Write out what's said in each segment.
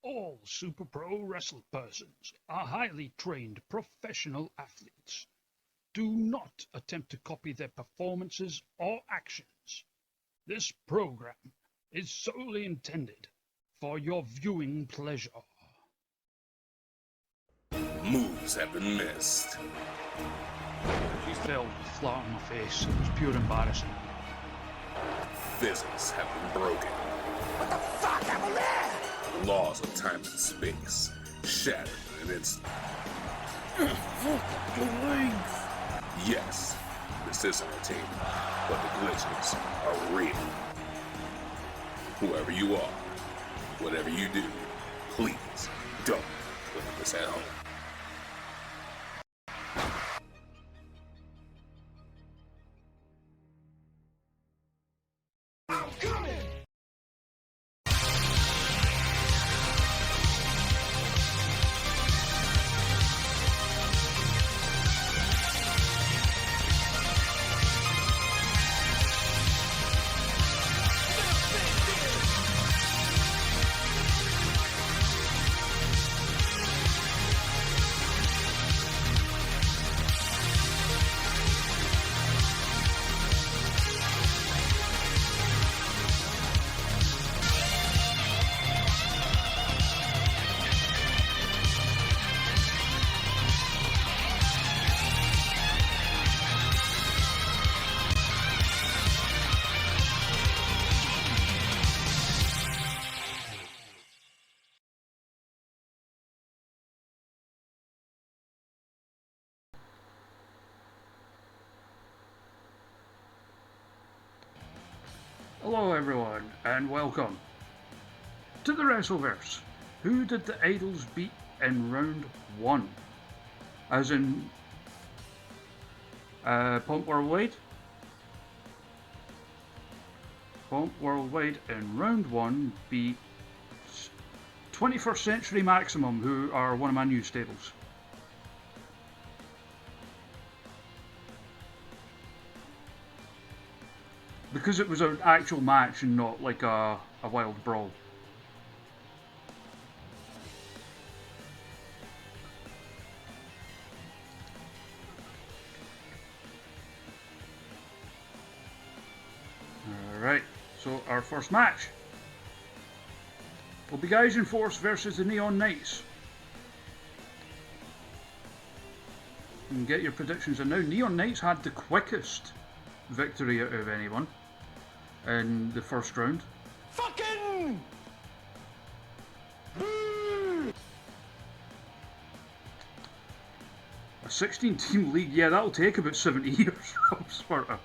All Super Pro wrestling persons are highly trained professional athletes. Do not attempt to copy their performances or actions. This program is solely intended for your viewing pleasure. Moves have been missed. She fell flat on my face. It was pure embarrassing. Physics have been broken. What the fuck happened there? Laws of time and space shattered in an instant. My legs. Yes, this is entertainment, but the glitches are real. Whoever you are, whatever you do, please don't leave this at home. I'm coming. Hello everyone, and welcome to the WRESTLEVERSE. Who did the Idols beat in round 1? As in Pump Worldwide? Pump Worldwide in round 1 beat 21st Century Maximum, who are one of my new stables. Because it was an actual match and not like a wild brawl. Alright, so our first match will be Gaijin Force versus the Neon Knights. You can get your predictions in now. Neon Knights had the quickest victory out of anyone in the first round. Fucking. A 16 team league, yeah, that'll take about 70 years from Sparta.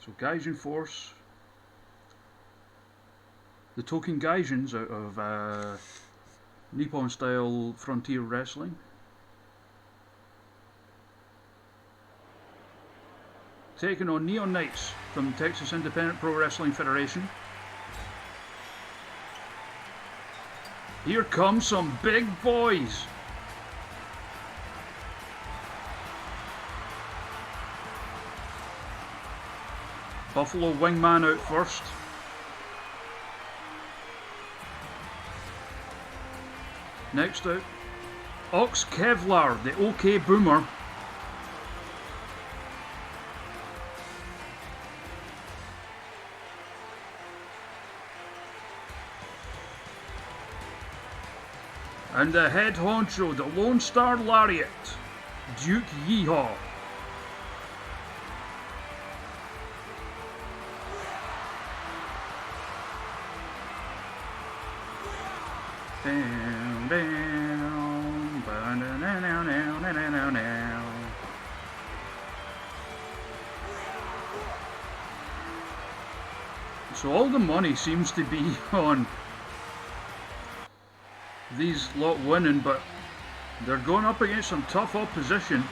So Gaijin Force, the Token Gaijins out of Nippon style frontier wrestling. Taking on Neon Knights from Texas Independent Pro Wrestling Federation. Here come some big boys. Buffalo Wingman out first. Next out, Ox Kevlar, the OK Boomer. And the head honcho, the Lone Star Lariat, Duke Yeehaw. So all the money seems to be on these lot winning, but they're going up against some tough opposition.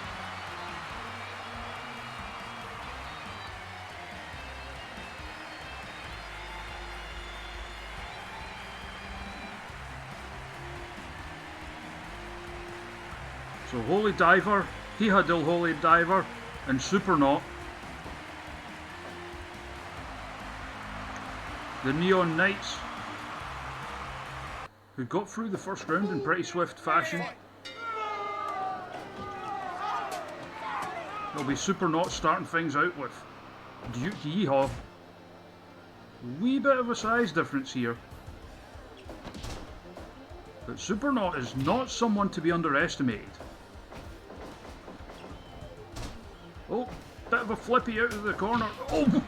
So Holy Diver Piha Del Holy Diver and Supernaut. The Neon Knights, who got through the first round in pretty swift fashion. It'll be Supernaut starting things out with Duke Yeehaw. Wee bit of a size difference here. But Supernaut is not someone to be underestimated. Oh, bit of a flippy out of the corner. Oh,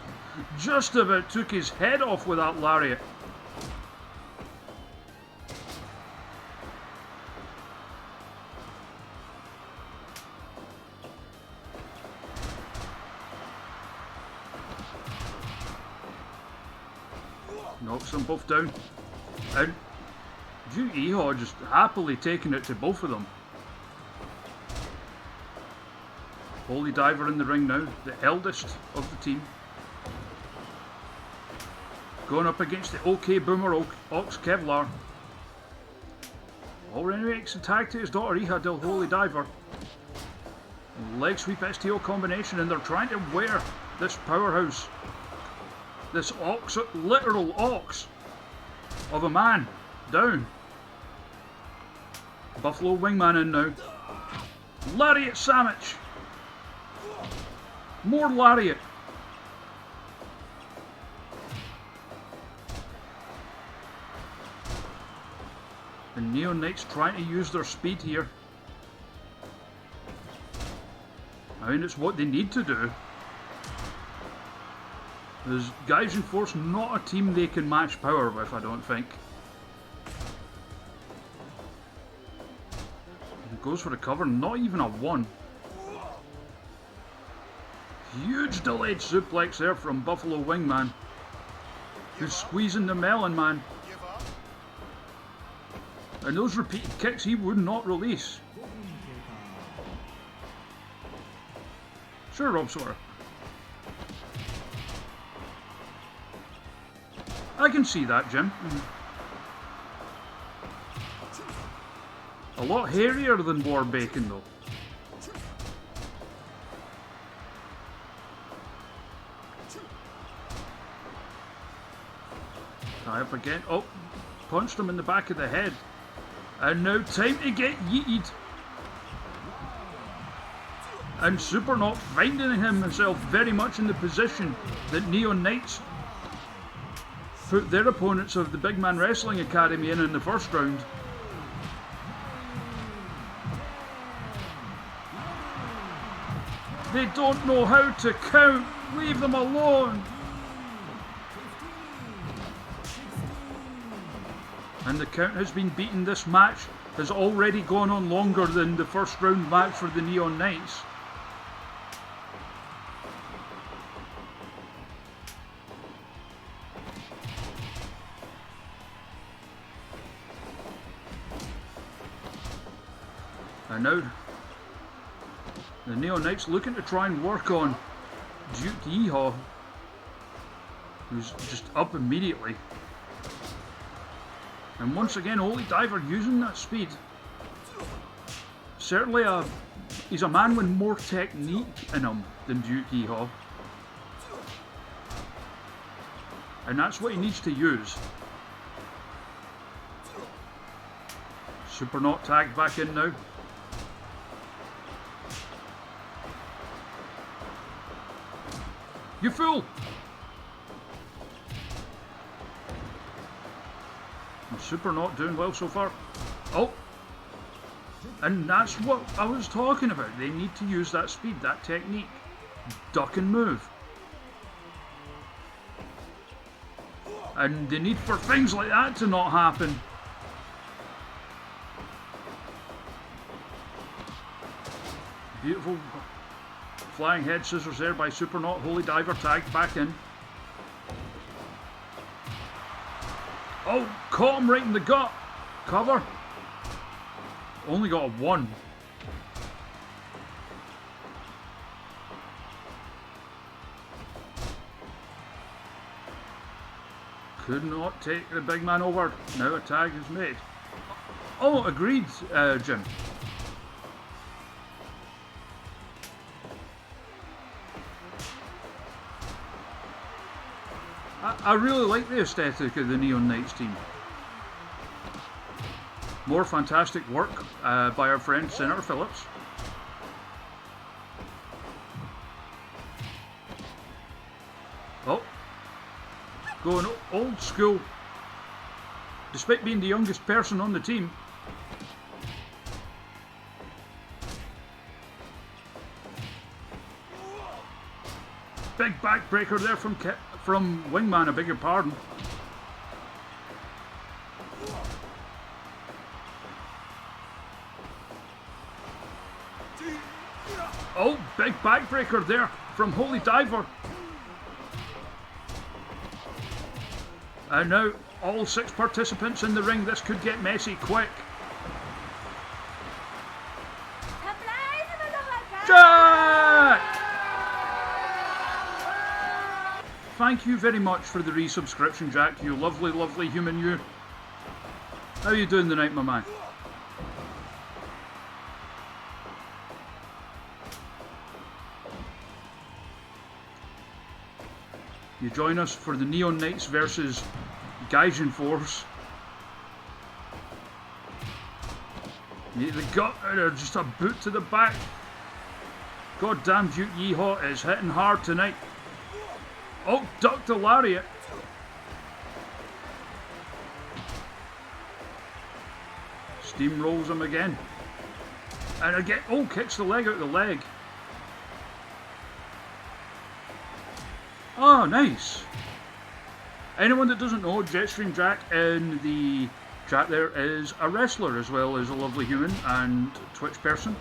just about took his head off with that lariat. Knocks them both down. And Duke Yeehaw just happily taking it to both of them. Holy Diver in the ring now, the eldest of the team. Going up against the OK Boomer Ox Kevlar. Already makes a tag to his daughter Iha Del Holy Diver. Leg sweep STO combination, and they're trying to wear this powerhouse. This ox, literal ox of a man down. Buffalo Wingman in now. Lariat sandwich. More lariat. The Neon Knights trying to use their speed here. I mean, it's what they need to do. There's Gaijin Force not a team they can match power with, I don't think. He goes for the cover, not even a 1. Huge delayed suplex there from Buffalo Wingman, who's squeezing the Melon Man. And those repeated kicks he would not release. Sure, Rob Sawyer. I can see that, Jim. A lot hairier than War Bacon, though. Tie up again. Oh, punched him in the back of the head. And now time to get yeeted. And Supernaut finding himself very much in the position that Neon Knights put their opponents of the Big Man Wrestling Academy in the first round. They don't know how to count. Leave them alone. And the count has been beaten. This match has already gone on longer than the first round match for the Neon Knights. And now the Neon Knights looking to try and work on Duke Yeehaw, who's just up immediately. And once again, Holy Diver using that speed. Certainly he's a man with more technique in him than Duke Yeehaw. And that's what he needs to use. Supernaut tagged back in now. You fool! Supernaut doing well so far. Oh! And that's what I was talking about. They need to use that speed, that technique. Duck and move. And they need for things like that to not happen. Beautiful flying head scissors there by Supernaut. Holy Diver tagged back in. Oh, caught him right in the gut. Cover. Only got a 1. Could not take the big man over. Now a tag is made. Oh, agreed, Jim. I really like the aesthetic of the Neon Knights team. More fantastic work by our friend Senator Phillips. Oh, going old school. Despite being the youngest person on the team. Big backbreaker there from Wingman, I beg your pardon. Oh, big backbreaker there from Holy Diver. And now all 6 participants in the ring. This could get messy quick. Jack! Thank you very much for the resubscription, Jack. You lovely, lovely human, you. How are you doing tonight, my man? You join us for the Neon Knights versus Gaijin Force. The gut, just a boot to the back. Goddamn Duke Yeehaw is hitting hard tonight. Oh, ducked the lariat. Steamrolls him again. And again, oh, kicks the leg out the leg. Oh, nice. Anyone that doesn't know, Jetstream Jack in the chat there is a wrestler as well as a lovely human and Twitch person.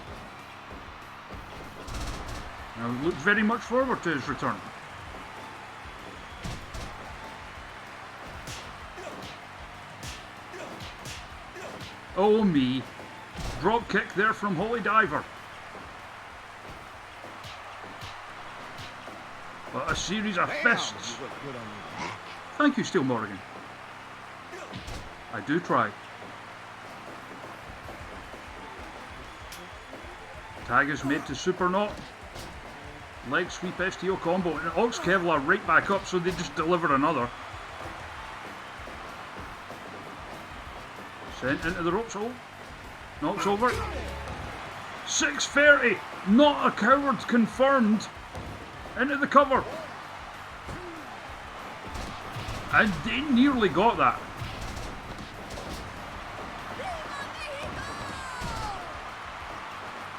I look very much forward to his return. Oh me. Drop kick there from Holy Diver. But a series of fists. Thank you, Steel Morgan. I do try. Tag is made to Super Knot. Leg sweep STO combo. And Ox Kevlar right back up, so they just deliver another. Sent into the ropes. Oh, knocks over. 630. Not a coward confirmed. Into the cover. And they nearly got that.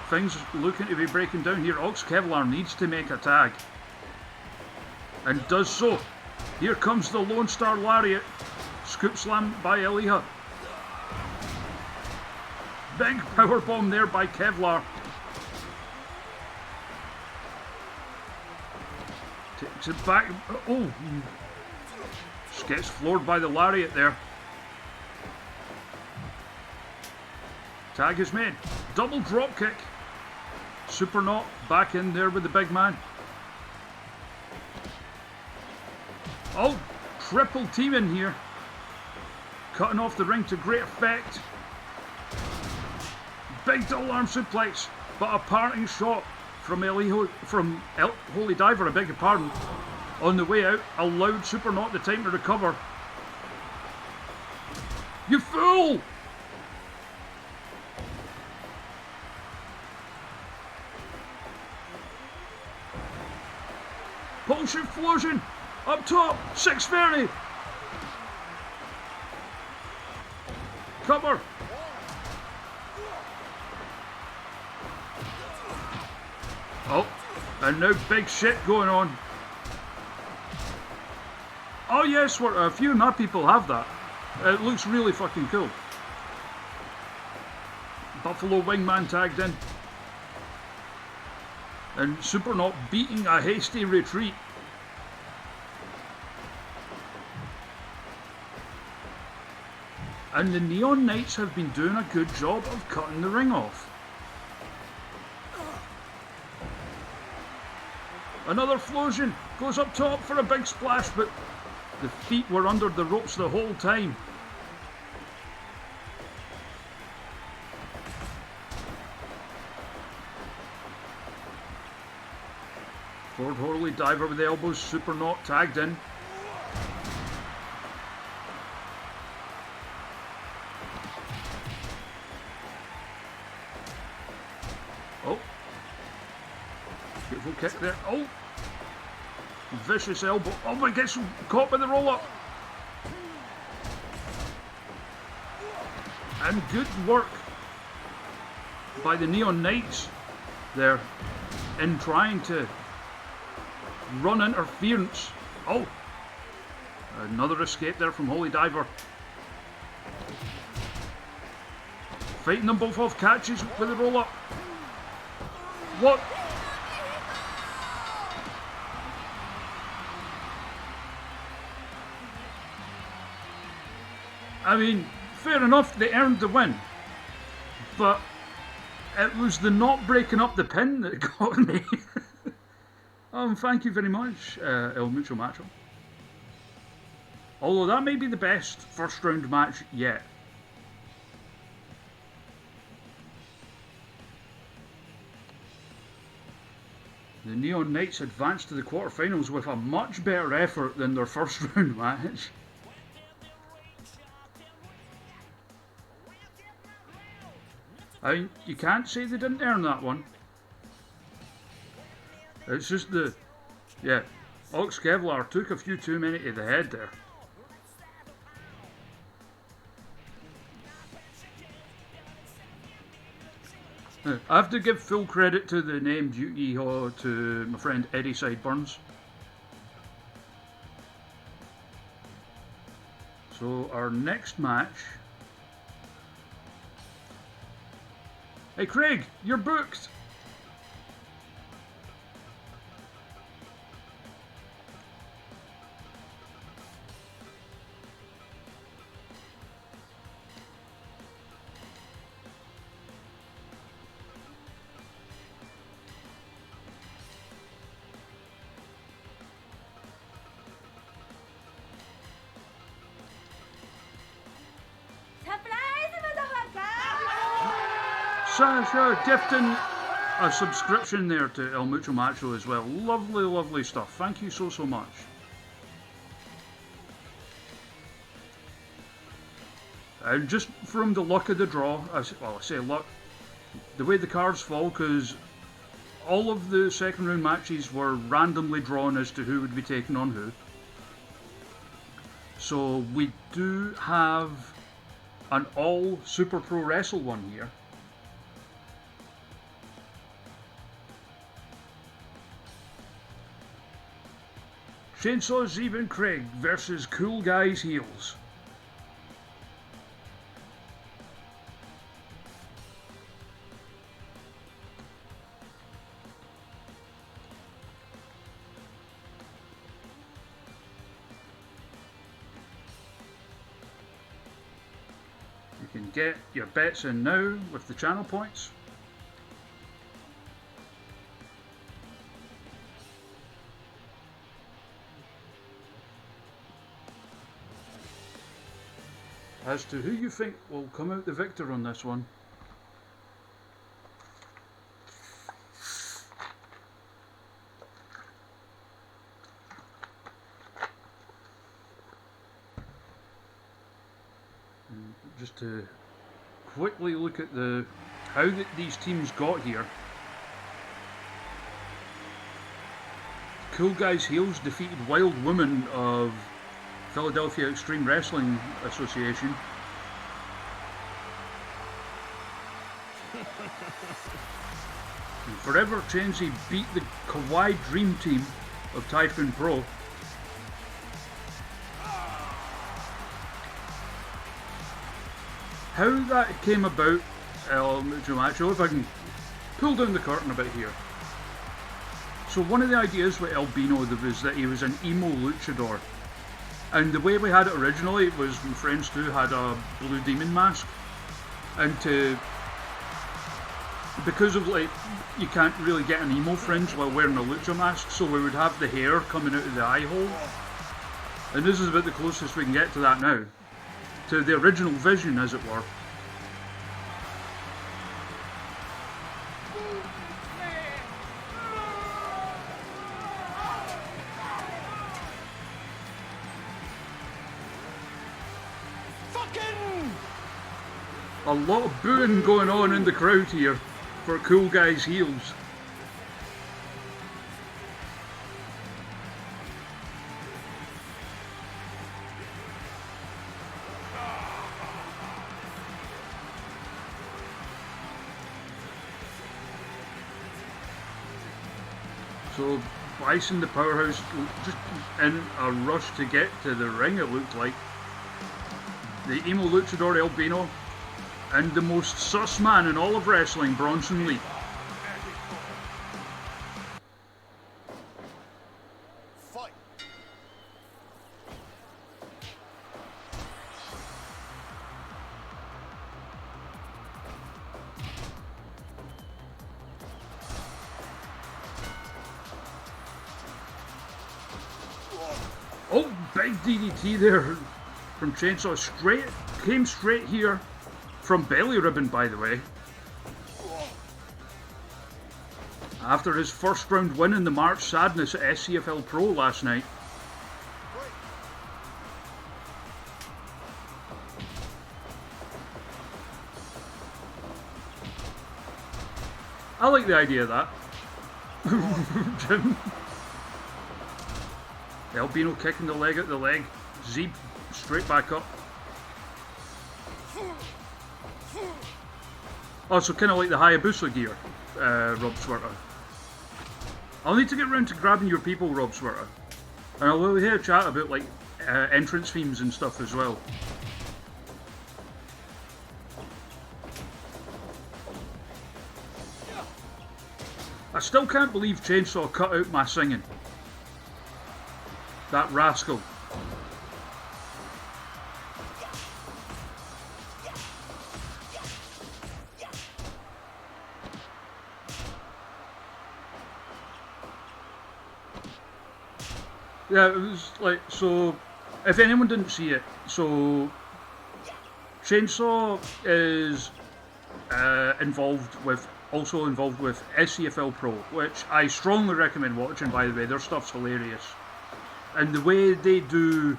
Things looking to be breaking down here. Ox Kevlar needs to make a tag. And does so. Here comes the Lone Star Lariat. Scoop slam by Eliha. Big powerbomb there by Kevlar. Takes it back. Oh. Just gets floored by the lariat there. Tag is made. Double drop kick. Super Knot back in there with the big man. Oh, triple team in here. Cutting off the ring to great effect. Big double arm suplex, but a parting shot from Holy Diver, I beg your pardon. On the way out, allowed Super Knot the time to recover. You fool! Bullshit Fusion! Up top! 630! Cover! Oh, and now big shit going on. Oh yes, a few of my people have that. It looks really fucking cool. Buffalo Wingman tagged in. And Super Knot beating a hasty retreat. And the Neon Knights have been doing a good job of cutting the ring off. Another Flosion goes up top for a big splash, but the feet were under the ropes the whole time. Ford Holy Diver with the elbows, Super Knot tagged in. Oh. Beautiful kick there. Oh. Vicious elbow. Oh, but gets caught by the roll-up. And good work by the Neon Knights there in trying to run interference. Oh, another escape there from Holy Diver. Fighting them both off catches with the roll-up. What? I mean, fair enough, they earned the win, but it was the not breaking up the pin that got me. Thank you very much, El Mucho Macho. Although that may be the best first round match yet. The Neon Knights advanced to the quarterfinals with a much better effort than their first round match. I mean, you can't say they didn't earn that one. It's just yeah, Ox Kevlar took a few too many to the head there. I have to give full credit to the name Yu-Gi-Oh to my friend Eddie Sideburns. So our next match. Hey Craig, you're booked! Sasha gifting a subscription there to El Mucho Macho as well. Lovely, lovely stuff. Thank you so much. And just from the luck of the draw, I say luck, the way the cards fall, because all of the second round matches were randomly drawn as to who would be taking on who. So we do have an all Super Pro Wrestle one here. Chainsaw Zeb and Craig versus Cool Guys Heels. You can get your bets in now with the channel points. As to who you think will come out the victor on this one. And just to quickly look at how these teams got here. Cool Guys Heels defeated Wild Woman of Philadelphia Extreme Wrestling Association. And Forever Chainsy beat the Kawaii Dream Team of Typhoon Pro. How that came about, El Mucho Macho, if I can pull down the curtain a bit here. So one of the ideas with Albino was that he was an emo luchador. And the way we had it originally was my friends too had a Blue Demon mask. And because of you can't really get an emo fringe while wearing a lucha mask, so we would have the hair coming out of the eye hole. And this is about the closest we can get to that now. To the original vision, as it were. A lot of booing going on in the crowd here for cool guys' heels. So Bison the Powerhouse just in a rush to get to the ring, it looked like. The emo luchador Albino and the most sus man in all of wrestling, Bronson Lee. Fight. Oh, big DDT there from Chainsaw. Came straight here from Belly Ribbon, by the way. After his first round win in the March Sadness at SCFL Pro last night. I like the idea of that. Jim. Albino kicking the leg out the leg. Zeeb straight back up. Oh, so kind of like the Hayabusa gear, Rob Swerter. I'll need to get round to grabbing your people, Rob Swerter. And I'll hear a chat about like entrance themes and stuff as well. I still can't believe Chainsaw cut out my singing. That rascal. Yeah, it was like, so, if anyone didn't see it, so, Chainsaw is also involved with SCFL Pro, which I strongly recommend watching, by the way. Their stuff's hilarious. And the way they do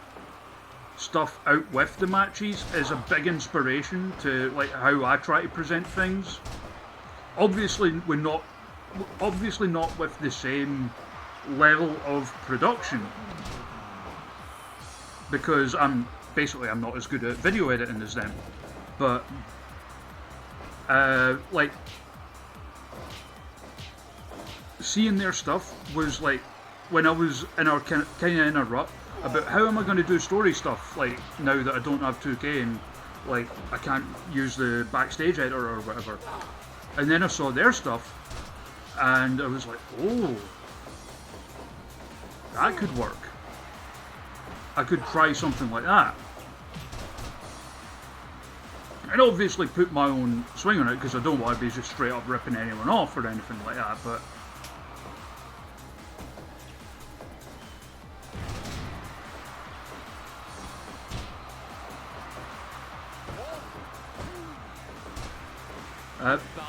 stuff out with the matches is a big inspiration to like how I try to present things. Obviously not with the same level of production, because I'm not as good at video editing as them, but like seeing their stuff was like when I was in our kind of in a rut about how am I going to do story stuff like now that I don't have 2K and like I can't use the backstage editor or whatever, and then I saw their stuff and I was like, oh, that could work. I could try something like that. And obviously put my own swing on it, because I don't want to be just straight up ripping anyone off or anything like that, but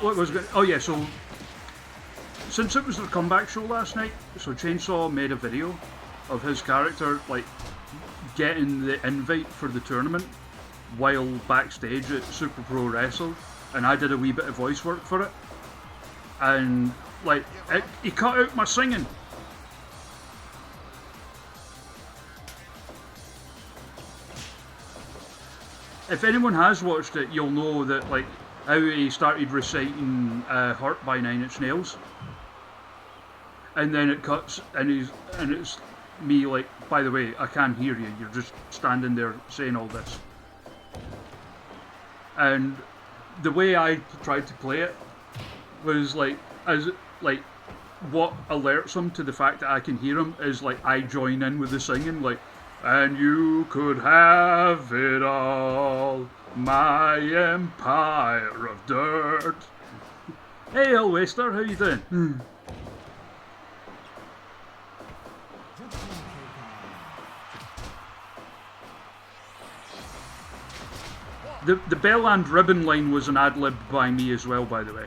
what was good? Oh yeah, so since it was the comeback show last night, so Chainsaw made a video of his character like getting the invite for the tournament while backstage at Super Pro Wrestle, and I did a wee bit of voice work for it, and like he cut out my singing. If anyone has watched it, you'll know that like how he started reciting Hurt by Nine Inch Nails, and then it cuts and it's me like, by the way, I can't hear you, you're just standing there saying all this. And the way I tried to play it was like, as like what alerts him to the fact that I can hear him is like I join in with the singing, like, and you could have it all, my empire of dirt. Hey, Hellwaster, how you doing? The Bell and Ribbon line was an ad-lib by me as well, by the way.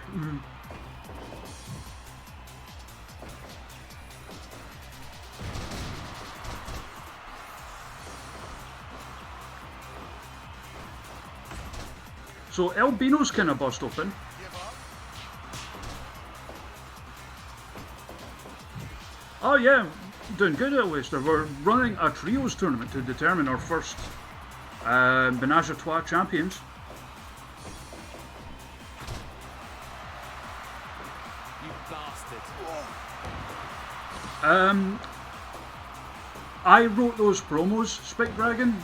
So Albino's kind of bust open. Oh yeah, doing good at Leicester. We're running a trios tournament to determine our first Menage a Trois champions. You bastard. I wrote those promos, Spike Dragon.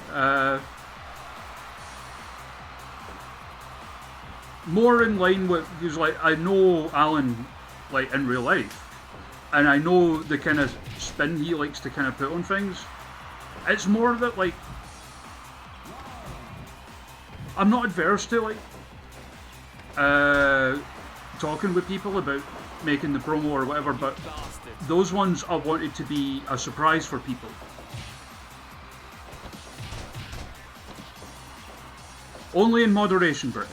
More in line with, because like I know Alan like in real life, and I know the kind of spin he likes to kind of put on things. It's more that like I'm not adverse to like talking with people about making the promo or whatever, but those ones I wanted to be a surprise for people. Only in moderation, British.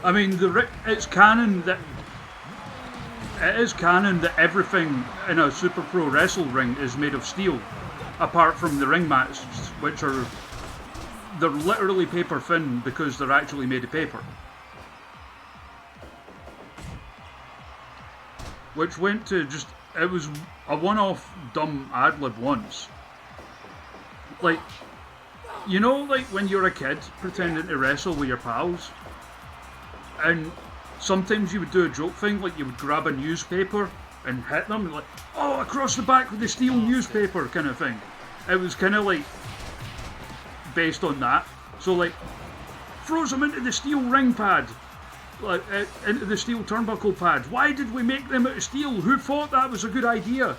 I mean, it's canon that everything in a Super Pro Wrestle ring is made of steel, apart from the ring mats, which they're literally paper thin because they're actually made of paper. Which went to it was a one-off dumb ad-lib once. Like, you know, like when you're a kid pretending to wrestle with your pals? And sometimes you would do a joke thing, like you would grab a newspaper and hit them, and like, oh, across the back with the steel newspaper kind of thing. It was kind of like based on that. So like, throws them into the steel ring pad, like into the steel turnbuckle pad. Why did we make them out of steel? Who thought that was a good idea?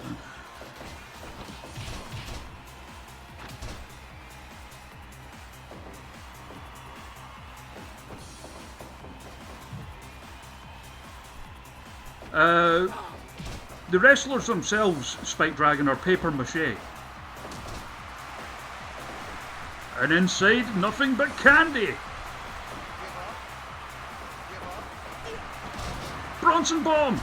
The wrestlers themselves, Spike Dragon, are paper mache. And inside, nothing but candy! Bronson Bomb!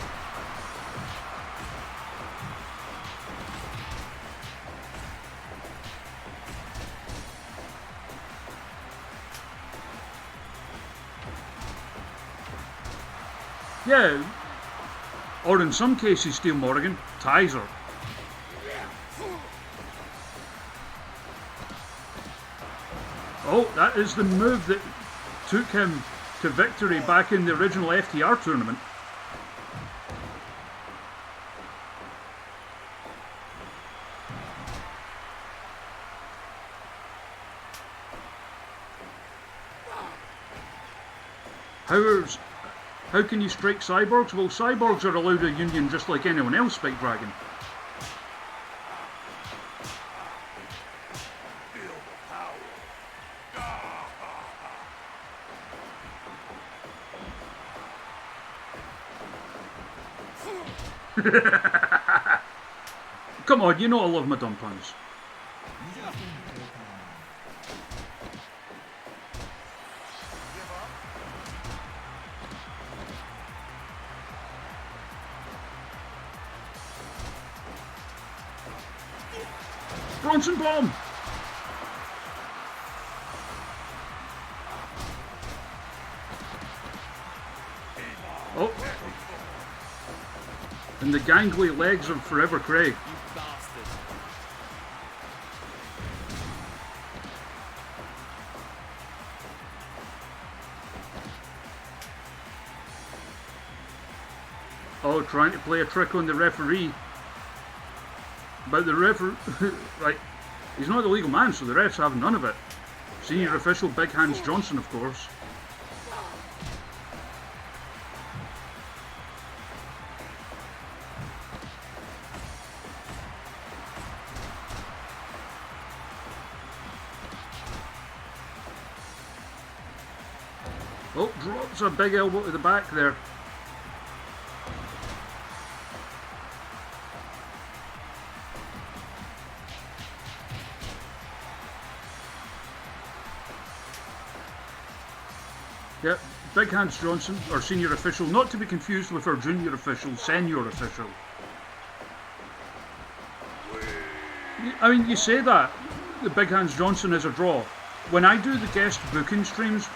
Yeah. Or in some cases, Steel Morgan, Tizer. Oh, that is the move that took him to victory back in the original FTR tournament. How can you strike cyborgs? Well, cyborgs are allowed a union just like anyone else, Spike Dragon. Come on, you know I love my dumb puns. Bronson Bomb! Oh. And the gangly legs of Forever Craig. You bastard. Oh, trying to play a trick on the referee. But the referee, like, he's not the legal man, so the refs have none of it. Senior official Big Hands Johnson, of course. Oh, drops a big elbow to the back there. Yep, Big Hands Johnson, our senior official, not to be confused with our junior official, senior official. I mean, you say that the Big Hands Johnson is a draw. When I do the guest booking streams,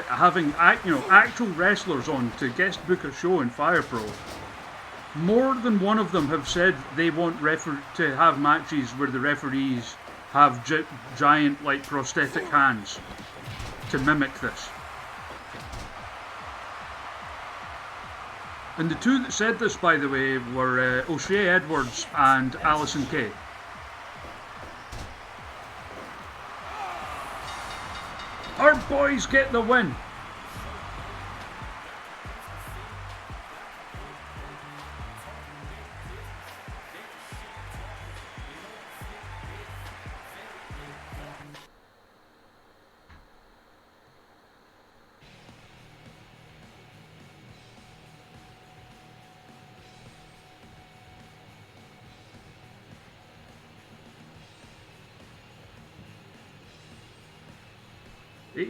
having actual wrestlers on to guest book a show in Fire Pro, more than one of them have said they want to have matches where the referees have giant, like, prosthetic hands to mimic this. And the two that said this, by the way, were O'Shea Edwards and Alison Kay. Our boys get the win.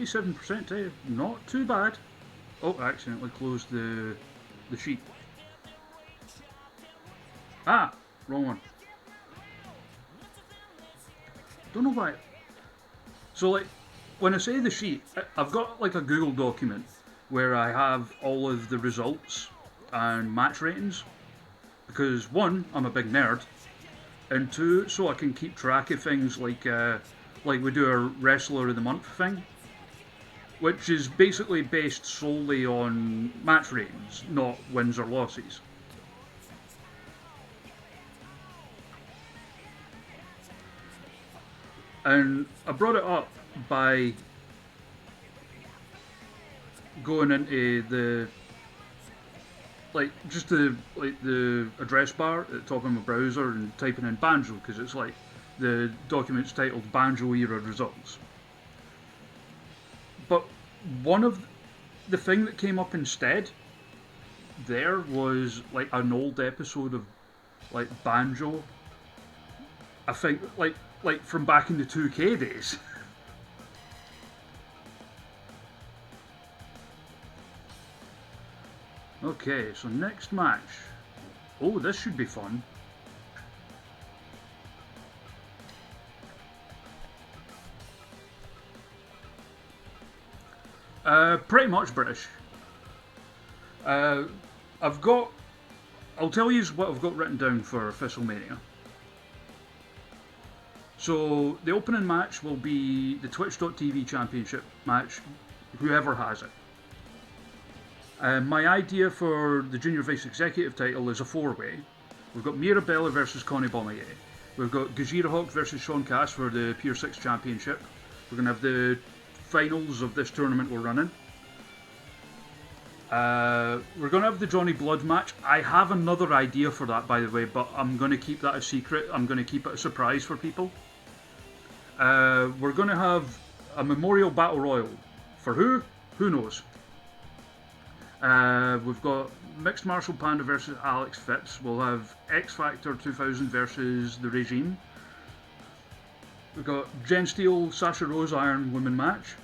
%, not too bad. Oh, I accidentally closed the sheet. Ah, wrong one. Don't know why. So, like, when I say the sheet, I've got like a Google document where I have all of the results and match ratings. Because one, I'm a big nerd, and two, so I can keep track of things like we do a Wrestler of the Month thing, which is basically based solely on match ratings, not wins or losses. And I brought it up by going into the the address bar at the top of my browser and typing in Banjo, because it's like the document's titled Banjo Era Results. But one of the thing that came up instead there was like an old episode of like Banjo. I think like from back in the 2K days. Okay, so next match. Oh, this should be fun. Pretty much British. I'll tell you what I've got written down for WrestleMania. So the opening match will be the Twitch.tv Championship match, whoever has it. My idea for the Junior Vice Executive title is a 4-way. We've got Mirabella versus Connie Bomaye. We've got Gajira Hawk versus Sean Cass for the Pier 6 Championship. We're going to have the finals of this tournament we're running. We're going to have the Johnny Blood match. I have another idea for that, by the way, but I'm going to keep that a secret. I'm going to keep it a surprise for people. We're going to have a Memorial Battle Royal. For who? Who knows? We've got Mixed Martial Panda versus Alex Phipps. We'll have X Factor 2000 versus The Regime. We've got Jen Steele, Sasha Rose Iron Women match.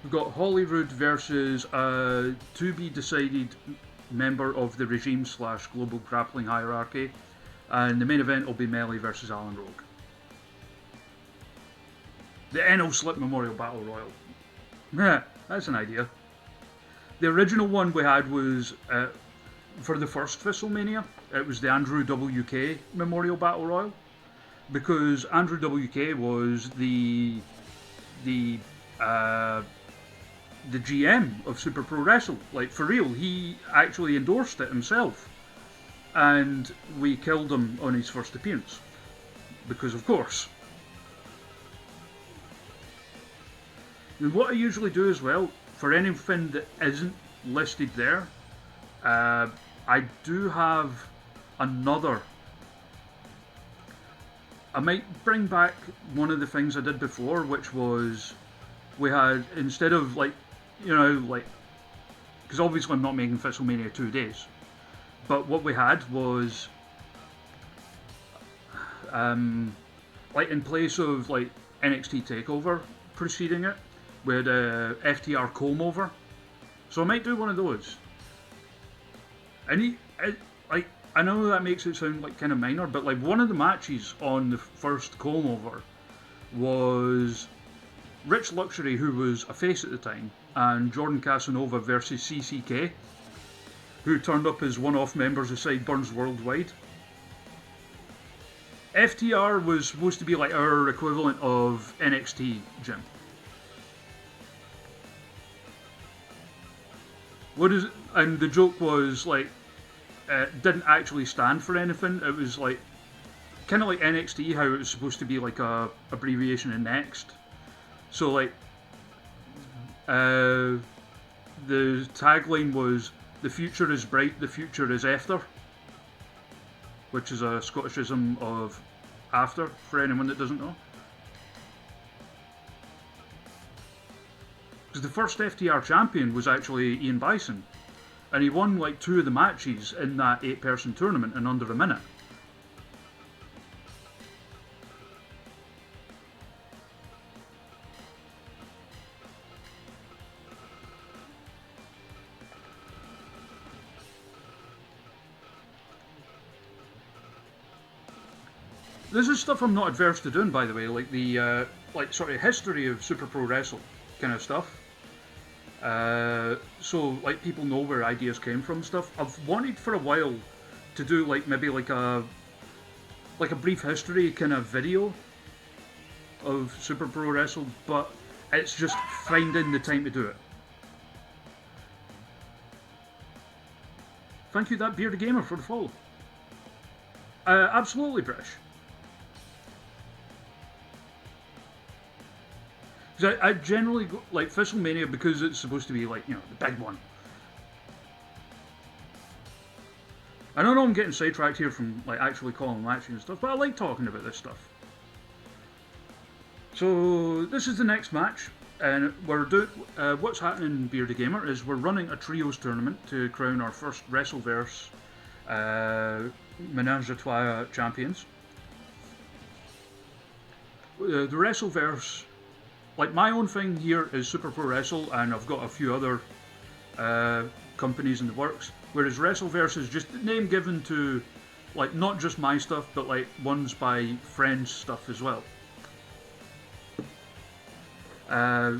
We've got Hollywood versus a to be decided member of the Regime / Global Grappling Hierarchy. And the main event will be Melly versus Alan Rogue. The NO Slip Memorial Battle Royal. Yeah, that's an idea. The original one we had was, for the first WrestleMania, it was the Andrew WK Memorial Battle Royal. Because Andrew WK was the GM of Super Pro Wrestle. Like, for real, he actually endorsed it himself. And we killed him on his first appearance. Because, of course. And what I usually do as well, for anything that isn't listed there, I do have another. I might bring back one of the things I did before, which was we had, instead of like, because obviously I'm not making WrestleMania 2 days, but what we had was, like in place of like NXT TakeOver preceding it, we had a FTR comb over. So I might do one of those. I know that makes it sound like kind of minor, but like one of the matches on the first comb over was Rich Luxury, who was a face at the time, and Jordan Casanova versus CCK, who turned up as one-off members of Sideburns Worldwide. FTR was supposed to be like our equivalent of NXT, Jim. What is it? And the joke was like, it didn't actually stand for anything. It was like kind of like NXT, how it was supposed to be like a abbreviation of next. So like, the tagline was "The future is bright, the future is after," which is a Scottishism of after, for anyone that doesn't know. Because the first FTR champion was actually Ian Bison, and he won like 2 of the matches in that 8-person tournament in under a minute. This is stuff I'm not adverse to doing, by the way, like the like sort of history of Super Pro Wrestle kind of stuff. So like people know where ideas came from, stuff. I've wanted for a while to do like maybe like a brief history kind of video of Super Pro Wrestle, but it's just finding the time to do it. Thank you, that Bearded Gamer, for the follow. Absolutely, British. Because I generally go, like WrestleMania, because it's supposed to be like, you know, the big one. I don't know, I'm getting sidetracked here from like actually calling matches and stuff, but I like talking about this stuff. So this is the next match, and we're doing what's happening, Bearded Gamer, is we're running a trios tournament to crown our first WRESTLEVERSE Ménage à Trois champions. The WRESTLEVERSE, like my own thing here is Super Pro Wrestle, and I've got a few other companies in the works. Whereas WRESTLEVERSE is just the name given to, like, not just my stuff, but like ones by friends' stuff as well.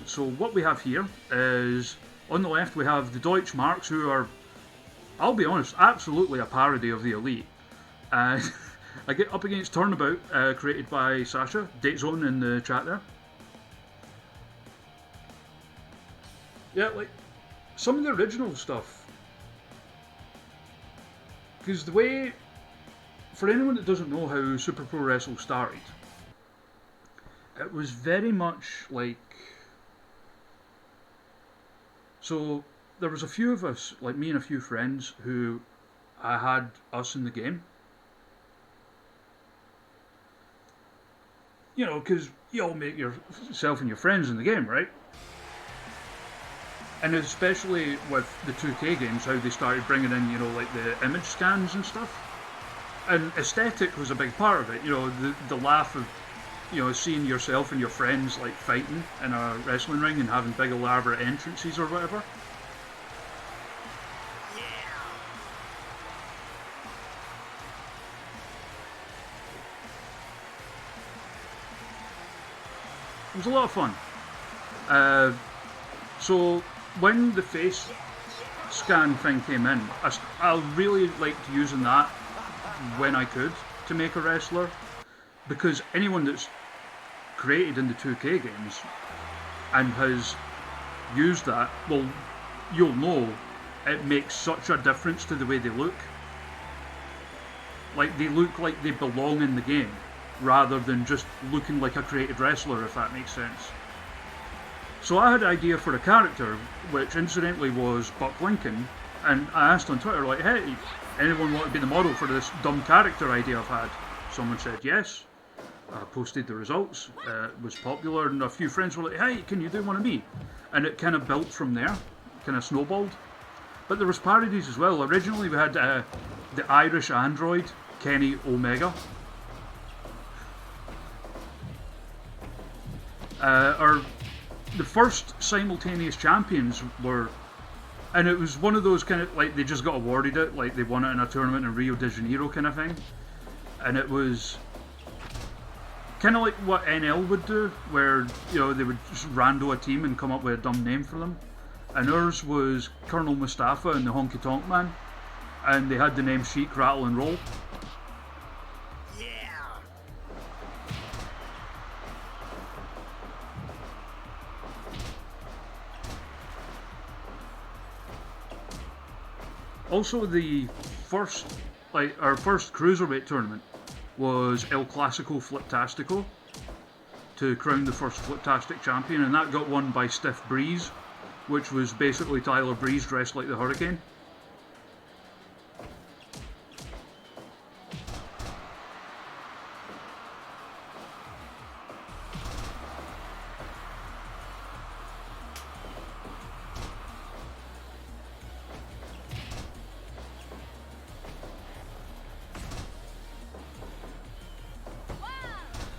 So what we have here is, on the left we have the Deutsch Marks, who are, I'll be honest, absolutely a parody of the Elite. I get up against Turnabout, created by Sasha, Datezone in the chat there. Yeah, like, some of the original stuff. Because the way, for anyone that doesn't know how Super Pro Wrestle started, it was very much like, so there was a few of us, like me and a few friends, who I had us in the game. You know, because you all make yourself and your friends in the game, right? And especially with the 2K games, how they started bringing in, you know, like the image scans and stuff. And aesthetic was a big part of it, you know, the laugh of, you know, seeing yourself and your friends like fighting in a wrestling ring and having big elaborate entrances or whatever. It was a lot of fun. So when the face scan thing came in, I really liked using that when I could to make a wrestler, because anyone that's created in the 2K games and has used that, well, you'll know it makes such a difference to the way they look. Like, they look like they belong in the game, rather than just looking like a created wrestler, if that makes sense. So I had an idea for a character, which incidentally was Buck Lincoln, and I asked on Twitter, like, hey, anyone want to be the model for this dumb character idea I've had? Someone said yes. I posted the results, it was popular, and a few friends were like, hey, can you do one of me? And it kind of built from there, kind of snowballed. But there was parodies as well. Originally we had the Irish android, Kenny Omega. The first simultaneous champions were, And it was one of those kind of, like, they just got awarded it, like they won it in a tournament in Rio de Janeiro kind of thing. And it was kind of like what NL would do, where, you know, they would just rando a team and come up with a dumb name for them. And ours was Colonel Mustafa and the Honky Tonk Man. And they had the name Chic, Rattle and Roll. Also, the first, like, our first cruiserweight tournament was El Clasico Fliptastico to crown the first Fliptastic champion, and that got won by Stiff Breeze, which was basically Tyler Breeze dressed like the Hurricane.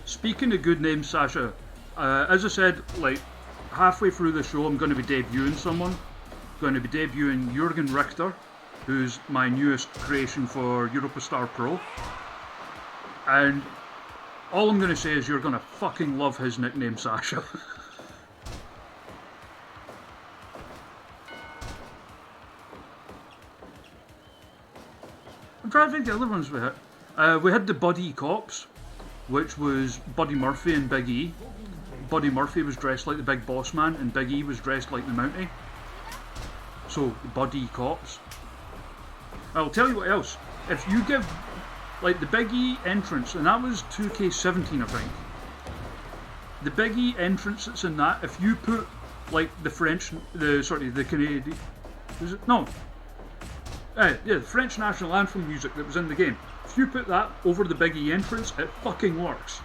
Speaking of good names, Sasha, as I said, like, halfway through the show I'm going to be debuting someone. I'm going to be debuting Jürgen Richter, who's my newest creation for Europostar Pro. And all I'm going to say is you're going to fucking love his nickname, Sasha. I'm trying to think the other ones we had. We had the Buddy Cops, which was Buddy Murphy and Big E. Buddy Murphy was dressed like the Big Boss Man, and Big E was dressed like the Mountie. So, Buddy Cops. I'll tell you what else. If you give, like, the Big E entrance, and that was 2K17, I think. The Big E entrance that's in that, if you put, like, the Canadian... Was it? No. Yeah, the French national anthem music that was in the game. If you put that over the Big E entrance, it fucking works.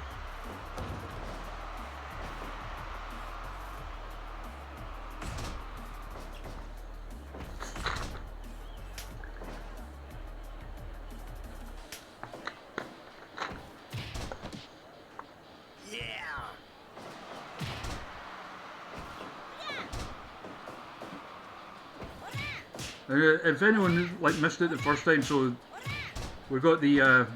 If anyone like missed it the first time, so we've got the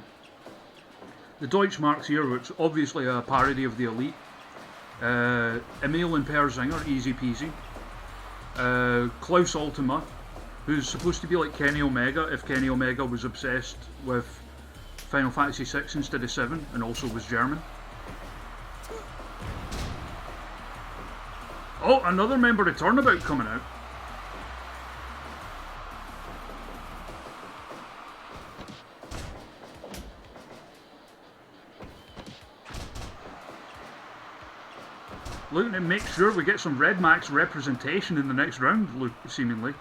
Deutschmarks here, which is obviously a parody of the Elite. Emil and Per Zinger, easy peasy. Klaus Ultima, who's supposed to be like Kenny Omega if Kenny Omega was obsessed with Final Fantasy VI instead of 7 and also was German. Oh, another member of Turnabout coming out. Looking to make sure we get some Red Max representation in the next round, seemingly.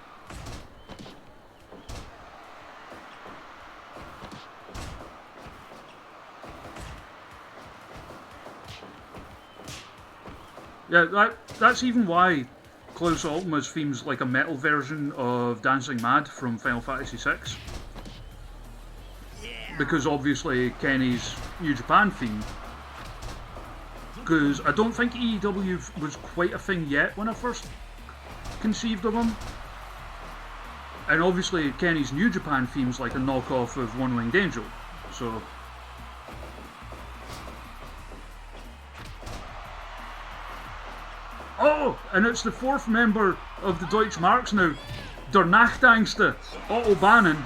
Yeah, that's even why Klaus Ultima's theme's like a metal version of Dancing Mad from Final Fantasy VI. Because obviously Kenny's New Japan theme. Because I don't think EEW was quite a thing yet when I first conceived of him. And obviously Kenny's New Japan theme's like a knockoff of One Winged Angel, so... Oh! And it's the fourth member of the Deutschmarks now, Der Nachtangste, Otto Bannon.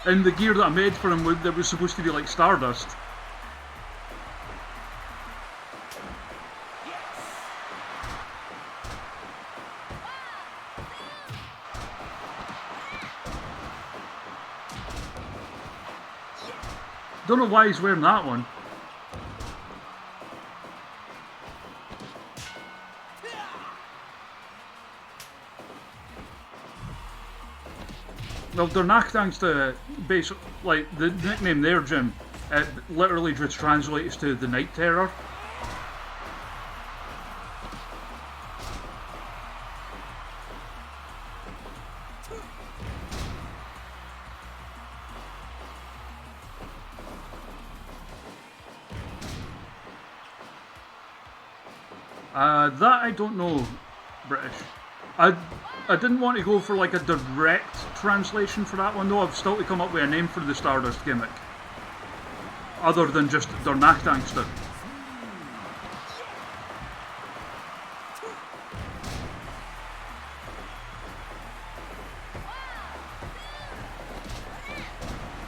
In the gear that I made for him that was supposed to be like Stardust. Don't know why he's wearing that one. Well, Der Nachtangste, basically, like, the nickname there, Jim, it literally just translates to the Night Terror. That I don't know, British. I didn't want to go for like a direct translation for that one though. I've still to come up with a name for the Stardust gimmick. Other than just Der Nachtangster.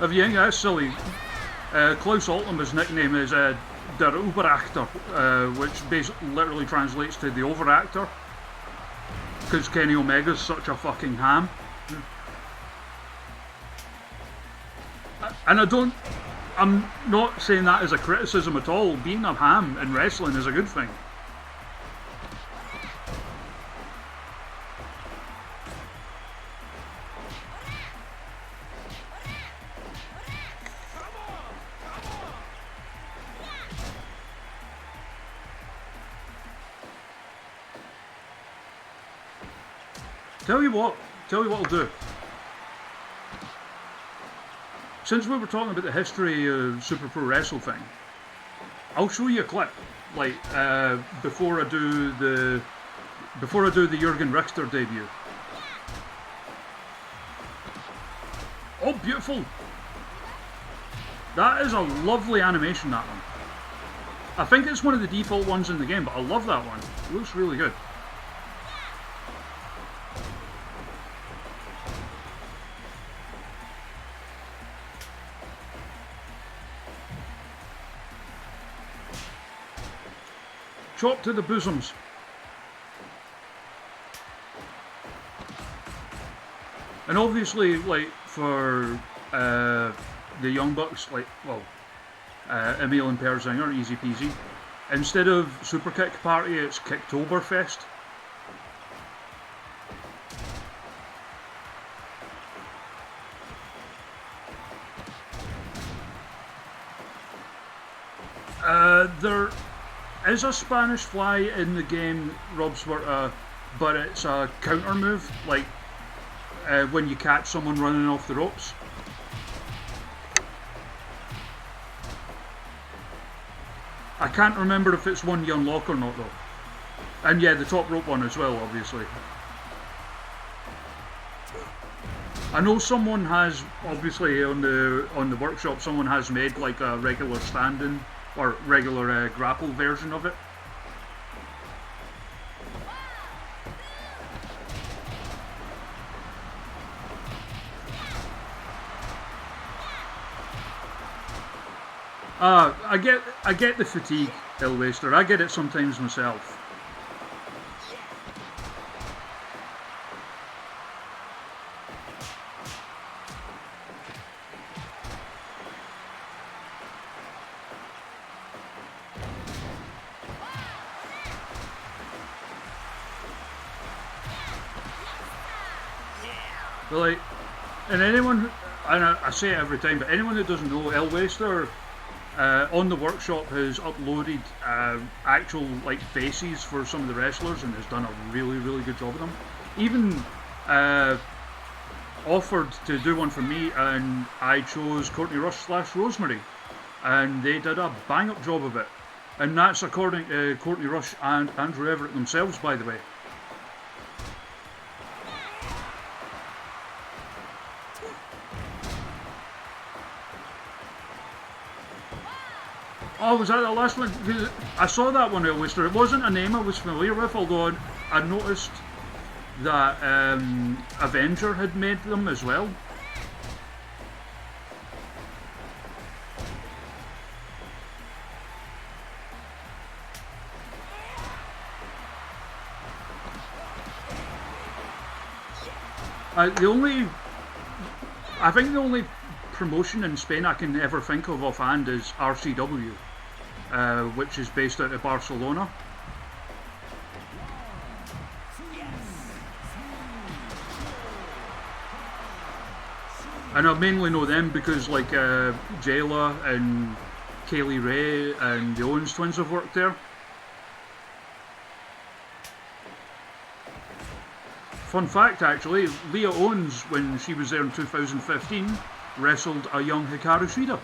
If you think that's silly, Klaus Ultima's nickname is Der Überactor, which literally translates to the overactor. Because Kenny Omega's such a fucking ham. And I'm not saying that as a criticism at all. Being a ham in wrestling is a good thing. Tell you what I'll do. Since we were talking about the history of Super Pro Wrestling, I'll show you a clip, like before I do the Jürgen Richter debut. Oh, beautiful! That is a lovely animation, that one. I think it's one of the default ones in the game, but I love that one. It looks really good. Chop to the bosoms. And obviously, like, for the Young Bucks, like, well, Emil and Perzinger, easy peasy. Instead of Super Kick Party, it's Kicktoberfest. There is a Spanish fly in the game, Rob Swerta, but it's a counter move, like when you catch someone running off the ropes. I can't remember if it's one you unlock or not though. And yeah, the top rope one as well, obviously. I know someone has, obviously on the workshop, someone has made like a regular stand-in or regular grapple version of it. I get the fatigue, Elwaster. I get it sometimes myself. But like, and anyone, and I say it every time, but anyone who doesn't know, Elwaster on the workshop has uploaded actual like faces for some of the wrestlers and has done a really, really good job of them. Even offered to do one for me, and I chose Courtney Rush / Rosemary, and they did a bang up job of it. And that's according to Courtney Rush and Andrew Everett themselves, by the way. Oh, was that the last one? I saw that one, Elwaster. It wasn't a name I was familiar with, although I noticed that Avenger had made them as well. I think the only promotion in Spain I can ever think of offhand is RCW, which is based out of Barcelona. And I mainly know them because like Jayla and Kaylee Ray and the Owens twins have worked there. Fun fact actually, Leah Owens, when she was there in 2015, wrestled a young Hikaru Shida.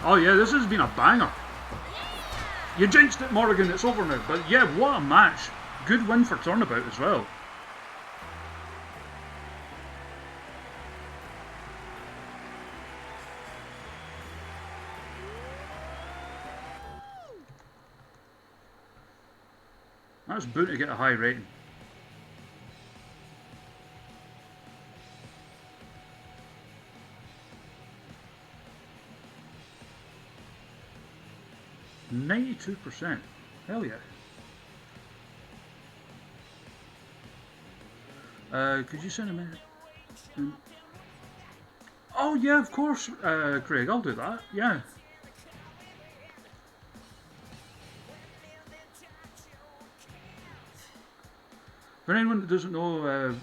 Oh yeah, this has been a banger. You jinxed it, Morrigan, it's over now. But yeah, what a match. Good win for Turnabout as well. That's bound to get a high rating. %92%. Hell yeah. Could you send a minute? Oh yeah, of course, Craig, I'll do that, yeah. For anyone that doesn't know,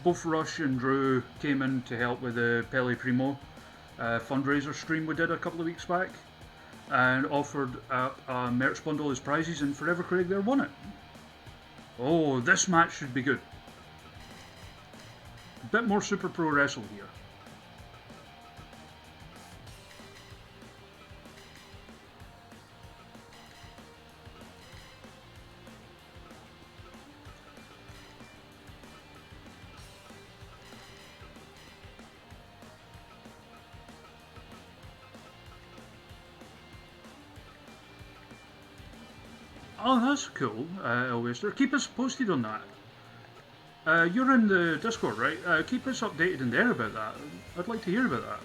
both Rush and Drew came in to help with the Pele Primo fundraiser stream we did a couple of weeks back, and offered up a merch bundle as prizes, and Forever Craig there won it. Oh, this match should be good. A bit more Super Pro Wrestle here. Oh, that's cool, Elwaster. Keep us posted on that. You're in the Discord, right? Keep us updated in there about that. I'd like to hear about that.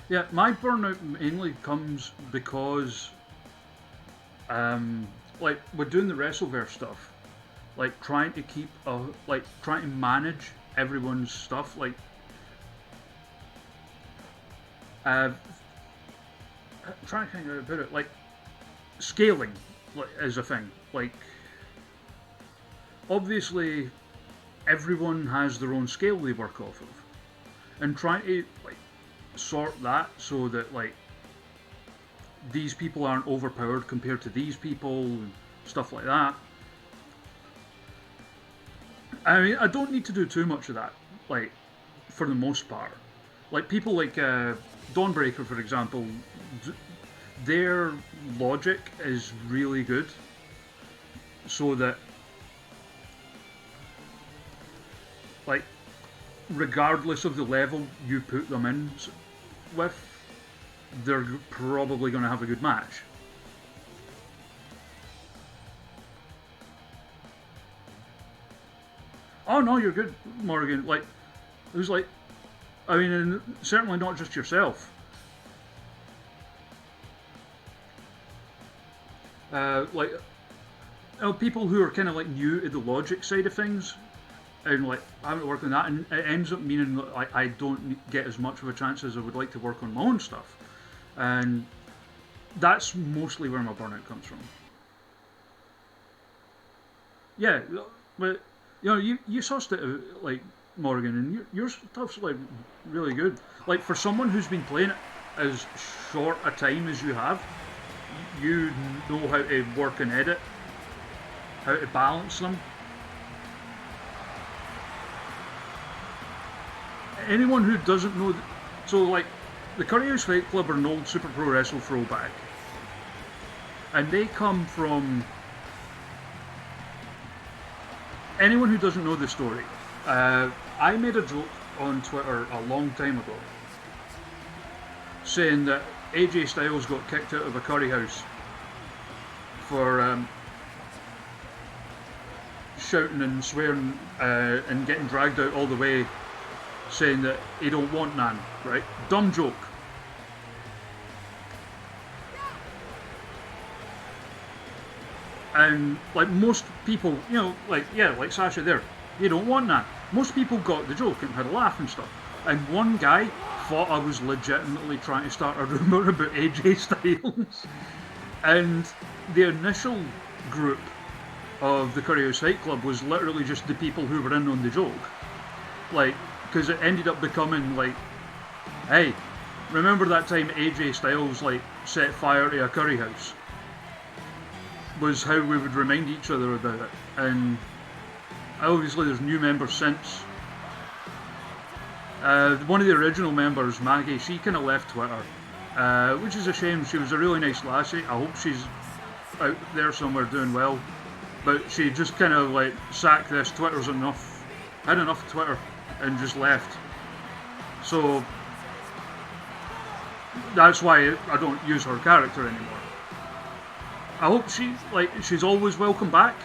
Yeah, my burnout mainly comes because like we're doing the WRESTLEVERSE stuff, like trying to keep trying to manage everyone's stuff, like trying to think how to put it, like scaling is a thing. Like obviously everyone has their own scale they work off of, and trying to like sort that so that like these people aren't overpowered compared to these people and stuff like that. I mean, I don't need to do too much of that, like, for the most part. Like, people like Dawnbreaker, for example, their logic is really good, so that, like, regardless of the level you put them in with, they're probably going to have a good match. Oh no, you're good, Morgan. Like, it was like, I mean, and certainly not just yourself. Like, you know, people who are kind of like new to the logic side of things, and like haven't worked on that, and it ends up meaning that I don't get as much of a chance as I would like to work on my own stuff, and that's mostly where my burnout comes from. Yeah, but you know, you sussed it like Morgan, and your stuff's like really good. Like for someone who's been playing it as short a time as you have, you know how to work and edit, how to balance them. Anyone who doesn't know, so like the Curry House Fight Club are an old Super Pro Wrestle throwback, and they come from. Anyone who doesn't know the story, I made a joke on Twitter a long time ago saying that AJ Styles got kicked out of a curry house for shouting and swearing and getting dragged out all the way, saying that he don't want none, right? Dumb joke. And like most people, you know, like yeah, like Sasha there, you don't want that. Most people got the joke and had a laugh and stuff. And one guy thought I was legitimately trying to start a rumour about AJ Styles. And the initial group of the Curry House Fight Club was literally just the people who were in on the joke. Like, because it ended up becoming like, hey, remember that time AJ Styles like set fire to a curry house? Was how we would remind each other about it. And obviously there's new members since. One of the original members, Maggie, she kind of left Twitter, which is a shame. She was a really nice lassie. I hope she's out there somewhere doing well. But she just kind of like sacked this. Twitter's enough. Had enough of Twitter and just left. So that's why I don't use her character anymore. I hope she's always welcome back.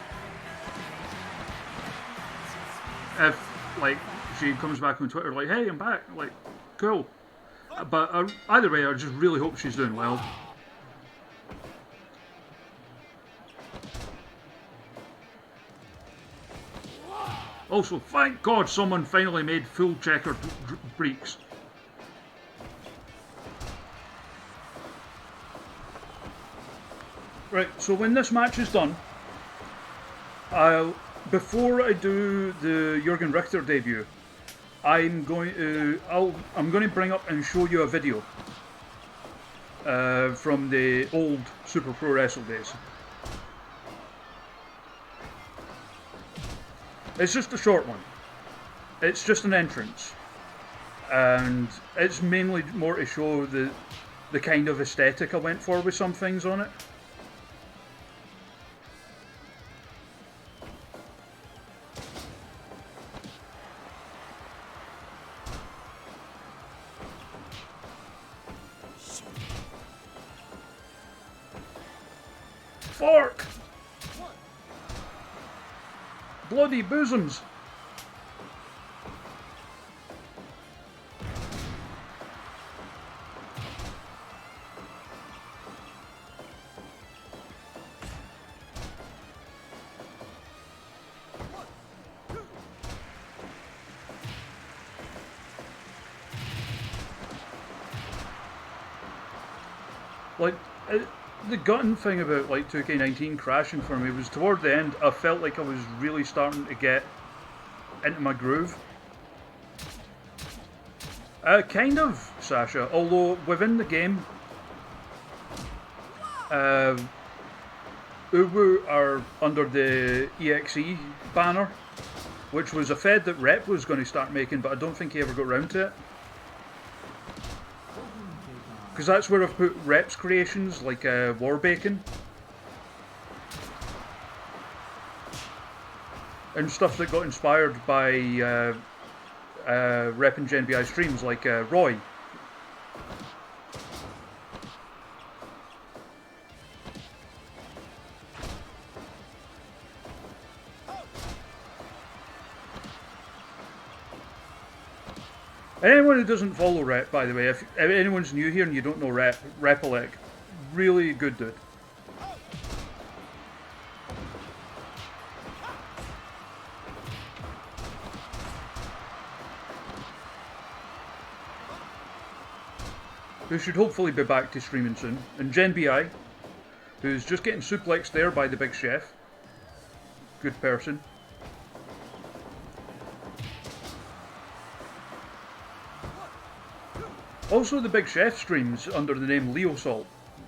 If like she comes back on Twitter like, hey, I'm back, like, cool. But either way, I just really hope she's doing well. Also, thank God someone finally made full checkered breaks. Right, so when this match is done, before I do the Jürgen Richter debut, I'm going to bring up and show you a video from the old Super Pro Wrestle days. It's just a short one. It's just an entrance, and it's mainly more to show the kind of aesthetic I went for with some things on it. Fork! Bloody bosoms! Like, the gutting thing about like 2K19 crashing for me was toward the end, I felt like I was really starting to get into my groove. Kind of, Sasha, although within the game, Uwu are under the EXE banner, which was a fed that Rep was going to start making, but I don't think he ever got around to it. Because that's where I've put Rep's creations, like War Bacon. And stuff that got inspired by Rep and Gen BI streams, like Roy. Anyone who doesn't follow Rep, by the way, if anyone's new here and you don't know Rep, Repelec, really good dude. Who should hopefully be back to streaming soon. And Gen BI, who's just getting suplexed there by the big chef. Good person. Also, the Big Chef streams under the name Leo Salt.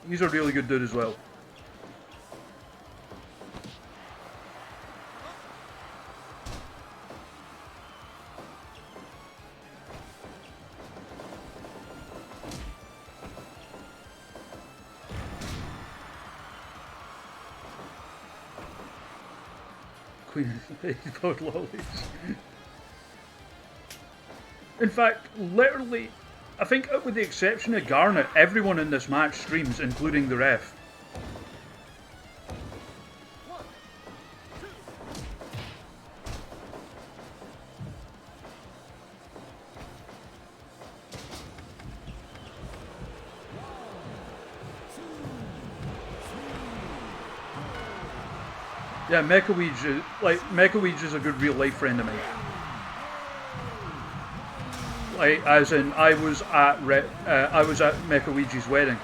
He's a really good dude as well. Queen of the lollies. In fact, literally, I think with the exception of Garnet, everyone in this match streams, including the ref. Yeah, Mecha is a good real life friend of mine. Like, as in, I was at Mecha wedding.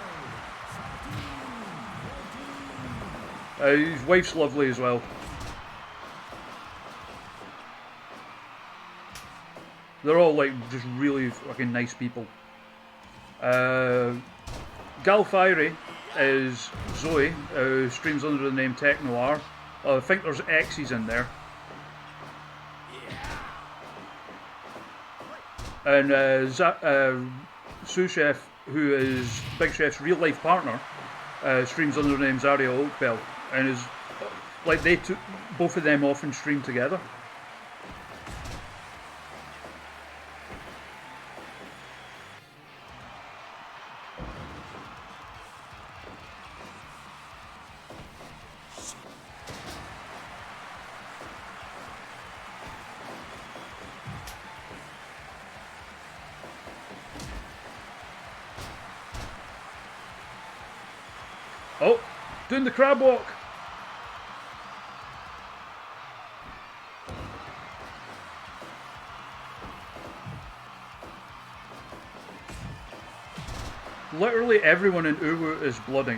His wife's lovely as well. They're all like just really fucking nice people. Gal Fiery is Zoe, who streams under the name Tech Noir. I think there's X's in there. And Sous Chef, who is Big Chef's real life partner, streams under the name Zaria Oakbell, and is like they took both of them often stream together. Oh, doing the crab walk. Literally everyone in Uwu is bloody.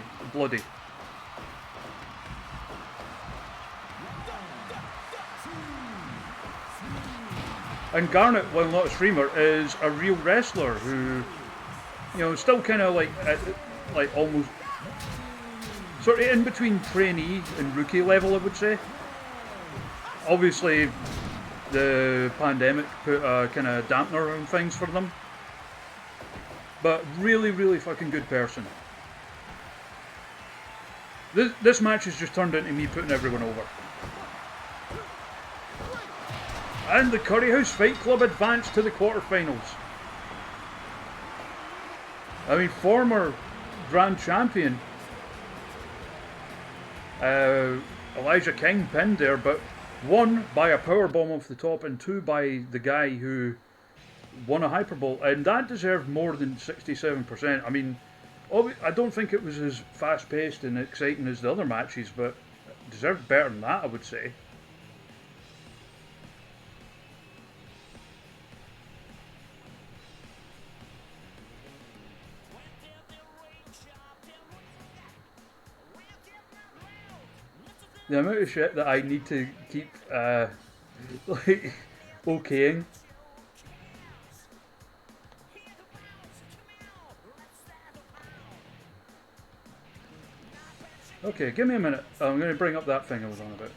And Garnet, while not a streamer, is a real wrestler who, you know, still kind of like almost sort of in between trainee and rookie level, I would say. Obviously, the pandemic put a kind of dampener on things for them. But really, really fucking good person. This match has just turned into me putting everyone over. And the Curry House Fight Club advanced to the quarterfinals. I mean, former Grand Champion Elijah King pinned there, but one by a powerbomb off the top and two by the guy who won a hyperbole, and that deserved more than 67%. I mean, I don't think it was as fast-paced and exciting as the other matches, but it deserved better than that, I would say. The amount of shit that I need to keep, like, okaying. Okay, give me a minute. I'm going to bring up that thing I was on about.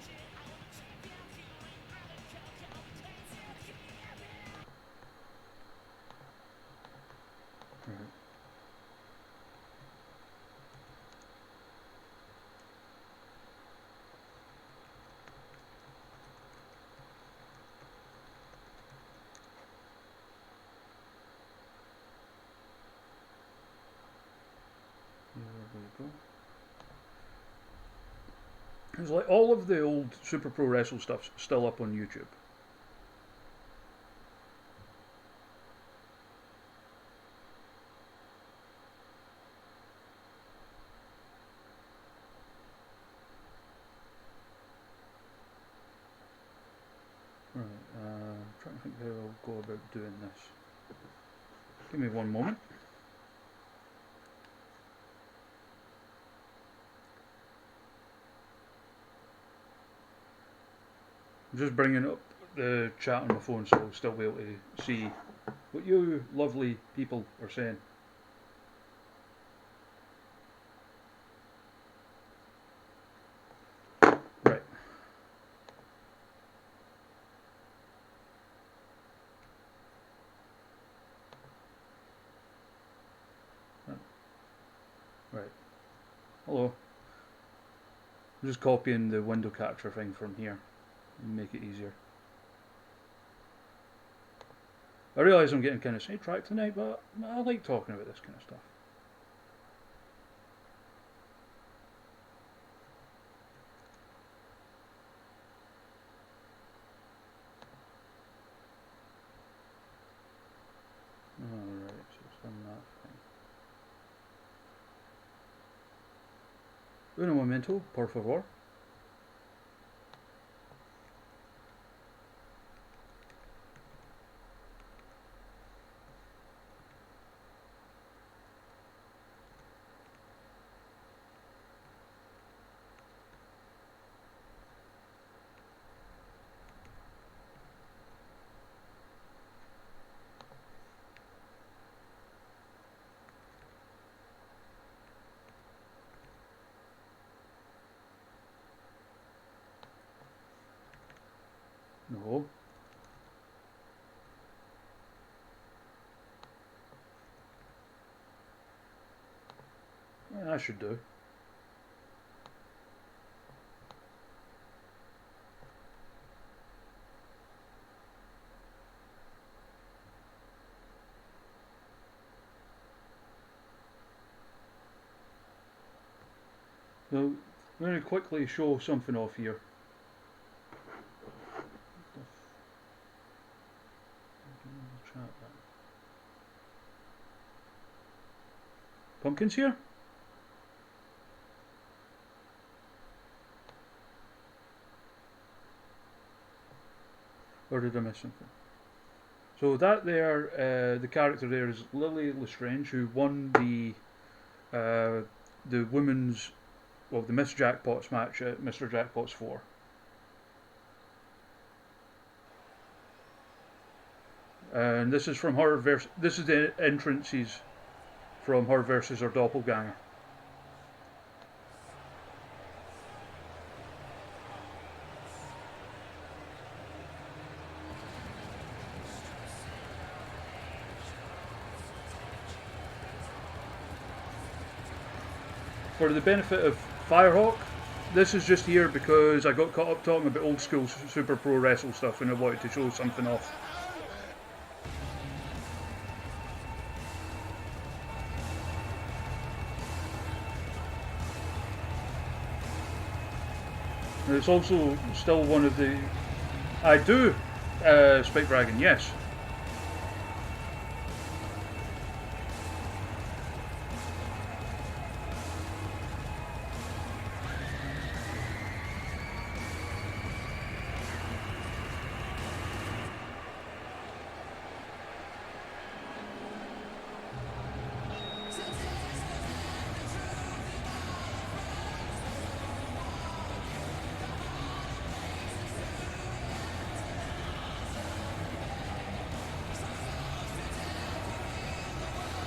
It's like all of the old Super Pro Wrestle stuff's still up on YouTube. Right, trying to think how I'll go about doing this. Give me one moment. I'm just bringing up the chat on my phone so I'll still be able to see what you lovely people are saying. Right. Right. Hello. I'm just copying the window capture thing from here and make it easier. I realise I'm getting kind of sidetracked tonight, but I like talking about this kind of stuff. Alright, so it's done that thing. Un momento, por favor. Oh. Yeah, that should do. So, I'm going to quickly show something off here. Pumpkins here? Or did I miss something? So that there, the character there is Lily Lestrange, who won the women's, well, the Miss Jackpots match at Mr. Jackpots 4. And this is from her this is the entrances from her versus her doppelganger. For the benefit of Firehawk, this is just here because I got caught up talking about old school Super Pro Wrestle stuff and I wanted to show something off. And it's also still one of the... I do Spike Dragon, yes.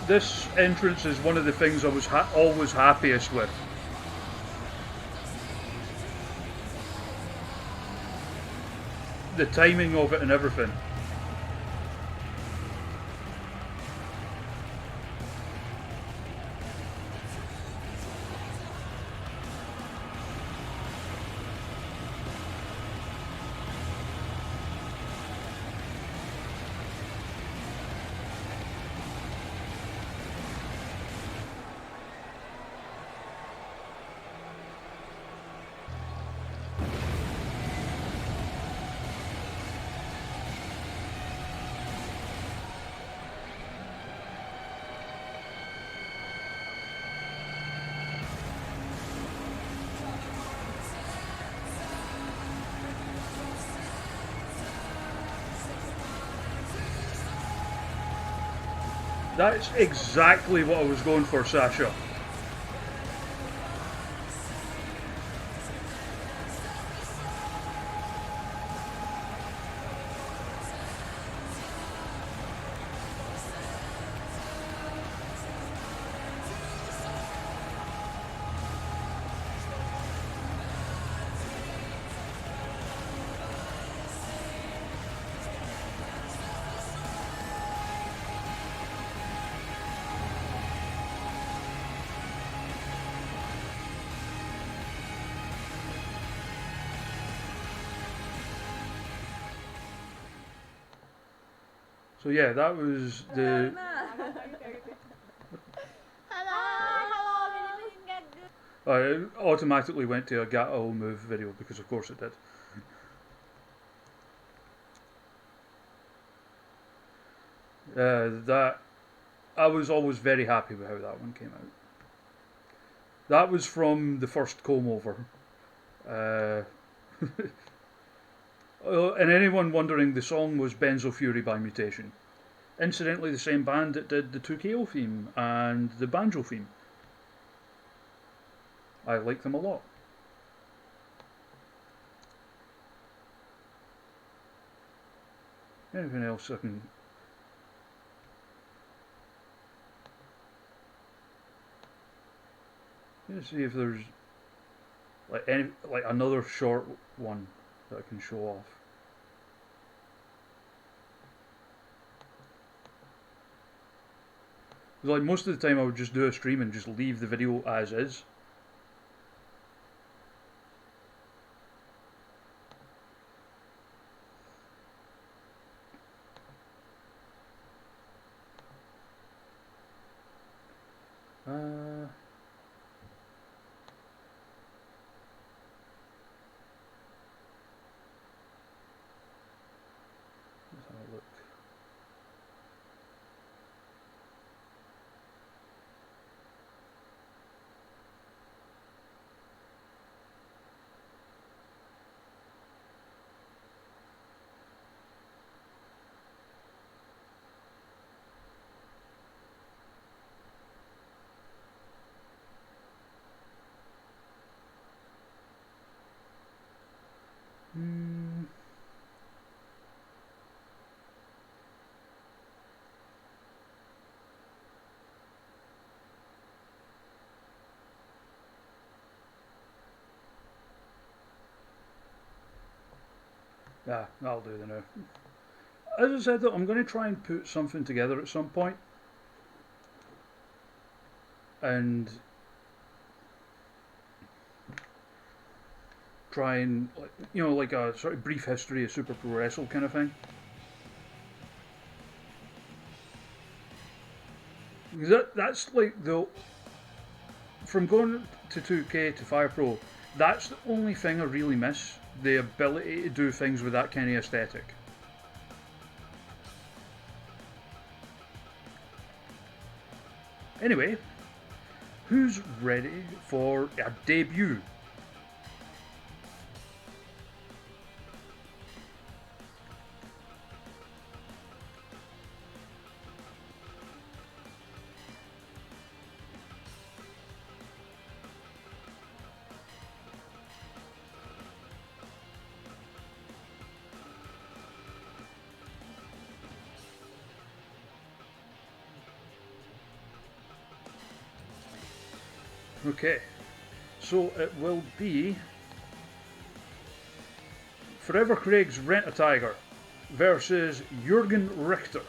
This entrance is one of the things I was always happiest with. The timing of it and everything. That's exactly what I was going for, Sasha. So yeah, that was the... I automatically went to a Gato move video because of course it did. That I was always very happy with how that one came out. That was from the first comb over. And anyone wondering, the song was Benzo Fury by Mutation. Incidentally, the same band that did the 2KO theme and the banjo theme. I like them a lot. Anything else I can... Let's see if there's like another short one that I can show off. Like, most of the time I would just do a stream and just leave the video as is. Let's have a look. Ah, that'll do the now. As I said, though, I'm going to try and put something together at some point, and try and, you know, like a sort of brief history of Super Pro Wrestle kind of thing. That's like the, from going to 2K to Fire Pro, that's the only thing I really miss. The ability to do things with that kind of aesthetic. Anyway, who's ready for a debut? Okay, so it will be Forever Craig's Rent-A-Tiger versus Jürgen Richter.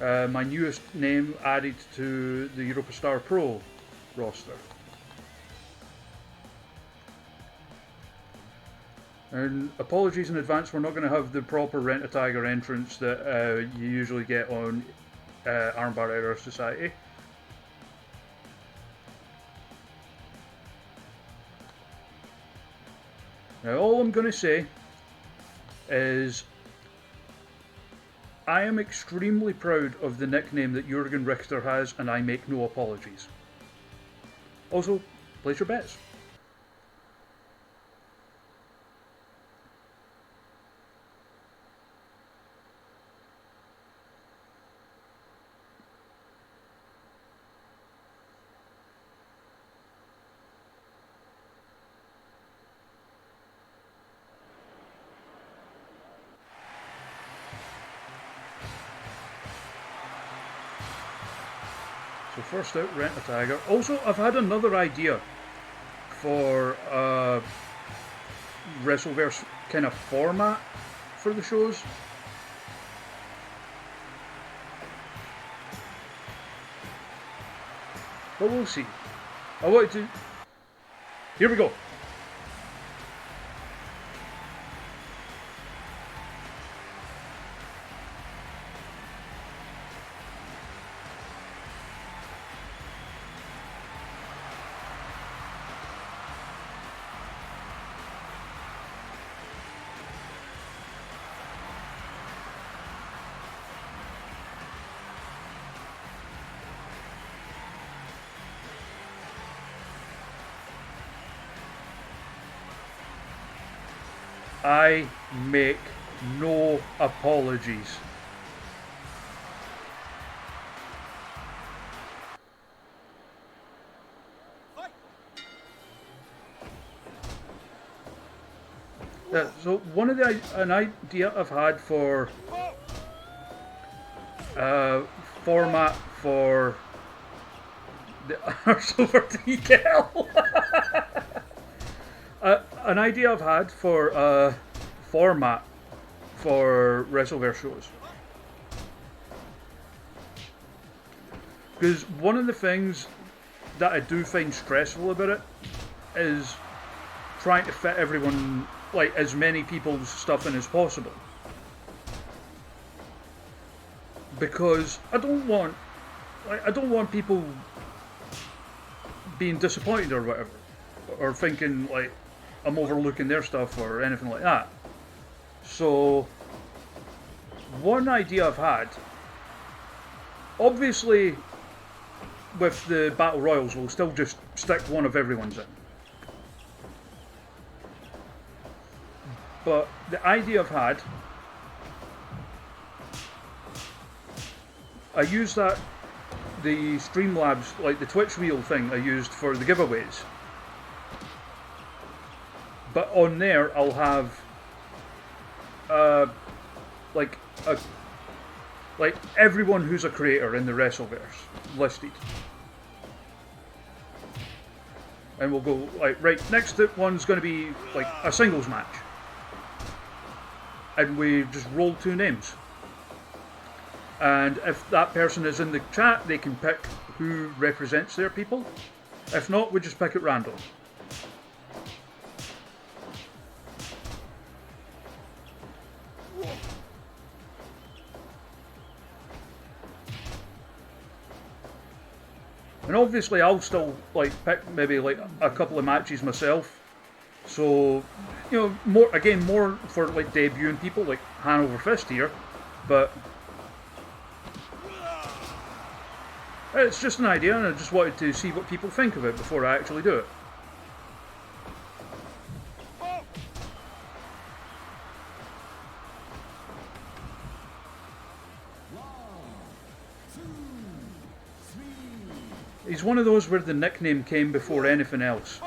My newest name added to the Europastar Pro roster. And apologies in advance, we're not going to have the proper Rent-A-Tiger entrance that you usually get on Armbar Error Society. Now, all I'm going to say is I am extremely proud of the nickname that Jürgen Richter has, and I make no apologies. Also, place your bets. So first out, Rent-A-Tiger. Also, I've had another idea for a WRESTLEVERSE kind of format for the shows. But we'll see. I want to... Here we go. I make no apologies. So one of an idea I've had for format for the Silver Decal. An idea I've had for format for WRESTLEVERSE shows Because one of the things that I do find stressful about it is trying to fit everyone, like as many people's stuff in as possible. Because I don't want people being disappointed or whatever, or thinking like I'm overlooking their stuff or anything like that. So one idea I've had, obviously with the Battle Royals, we'll still just stick one of everyone's in. But the idea I've had, I use that, the Streamlabs, like the Twitch wheel thing I used for the giveaways. But on there I'll have like everyone who's a creator in the WRESTLEVERSE listed. And we'll go like, right, next one's going to be like a singles match. And we just roll 2 names. And if that person is in the chat, they can pick who represents their people. If not, we just pick at random. And obviously I'll still like pick maybe like a couple of matches myself. So, you know, more for like debuting people like Hanover Fist here, but it's just an idea and I just wanted to see what people think of it before I actually do it. He's one of those where the nickname came before anything else.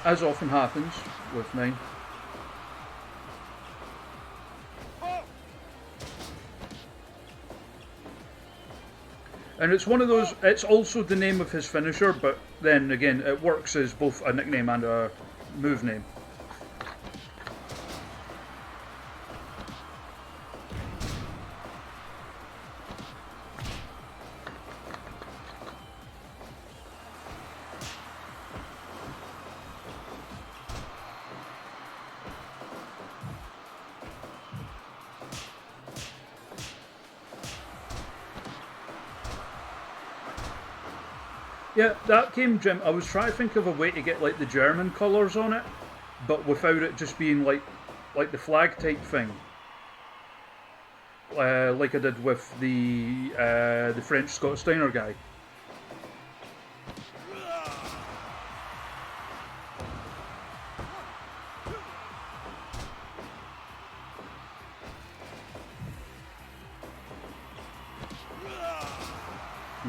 As often happens with mine. And it's one of those, it's also the name of his finisher, but then again, it works as both a nickname and a move name. Yeah, that came, Jim. I was trying to think of a way to get like the German colours on it, but without it just being like the flag type thing, like I did with the French Scott Steiner guy.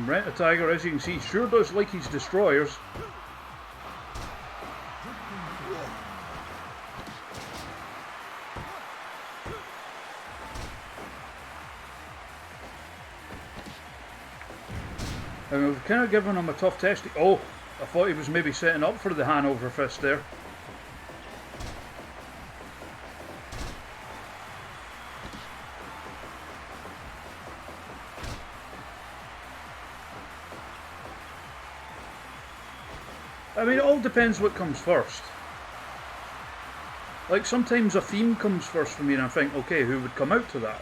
Rent a Tiger, as you can see, sure does like his destroyers. And we've kind of given him a tough test. Oh, I thought he was maybe setting up for the Hanover Fist there. I mean, it all depends what comes first. Like, sometimes a theme comes first for me and I think, okay, who would come out to that?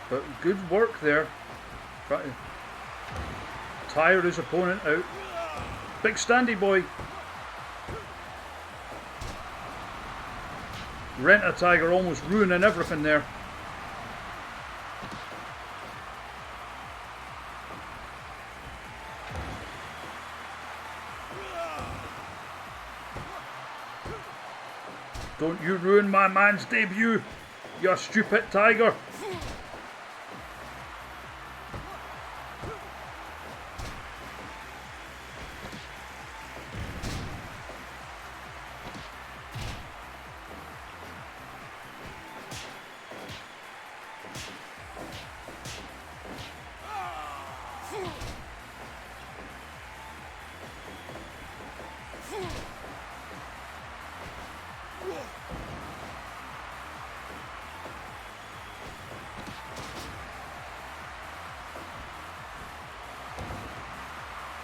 But good work there. Tire his opponent out. Big standy boy. Rent a Tiger almost ruining everything there. Don't you ruin my man's debut, you stupid tiger.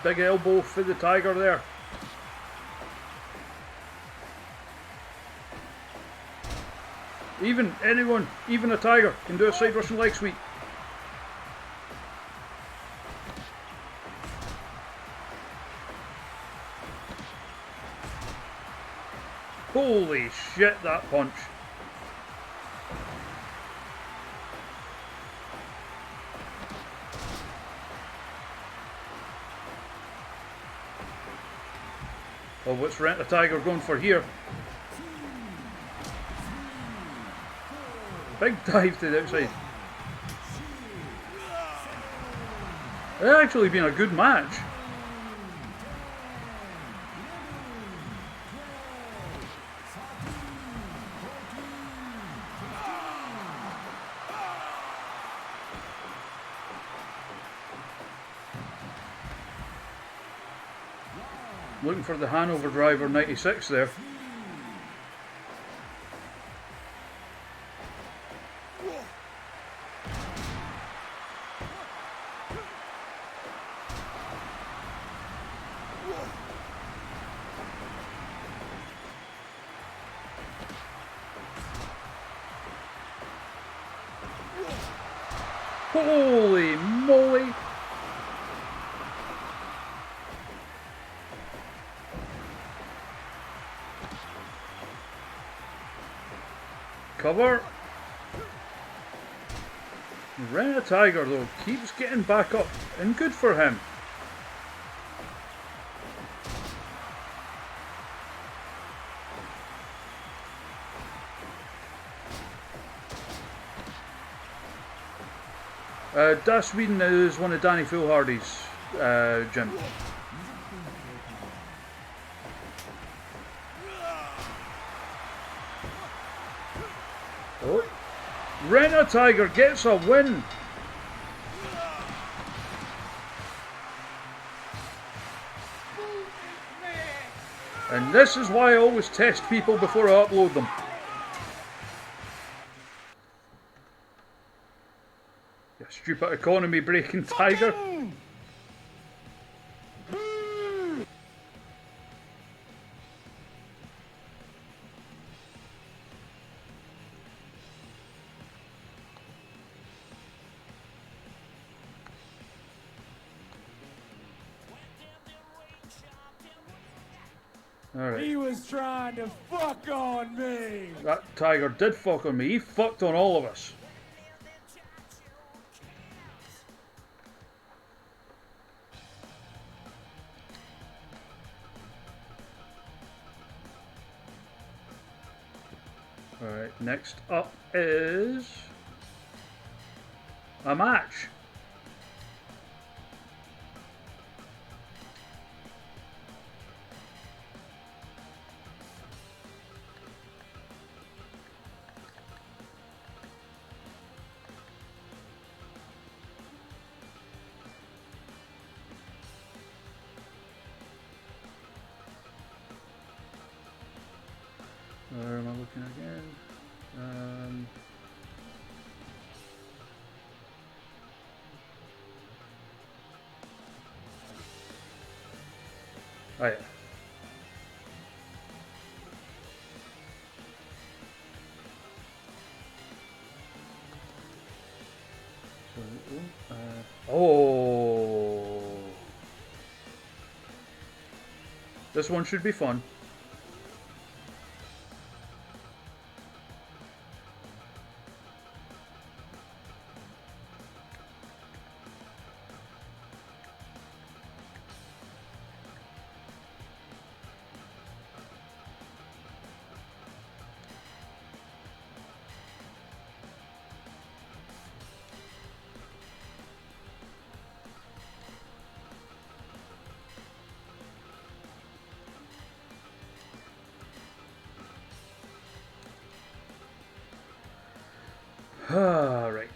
Big elbow for the Tiger there. Even anyone, even a Tiger, can do a side Russian leg sweep. Holy shit, that punch. Oh, what's Rent a Tiger going for here? Big dive to the outside. It's actually been a good match. Looking for the Hanover driver 96 there. Holy moly! Cover. Rent a Tiger though keeps getting back up, and good for him. Das Sweden is one of Danny Foolhardy's gym. Oh. Rent a Tiger gets a win. And this is why I always test people before I upload them. You stupid economy breaking Tiger. Alright. He was trying to fuck on me. That Tiger did fuck on me. He fucked on all of us. Alright, next up is a match. Where am I looking again? Oh yeah. Oh. This one should be fun. Right.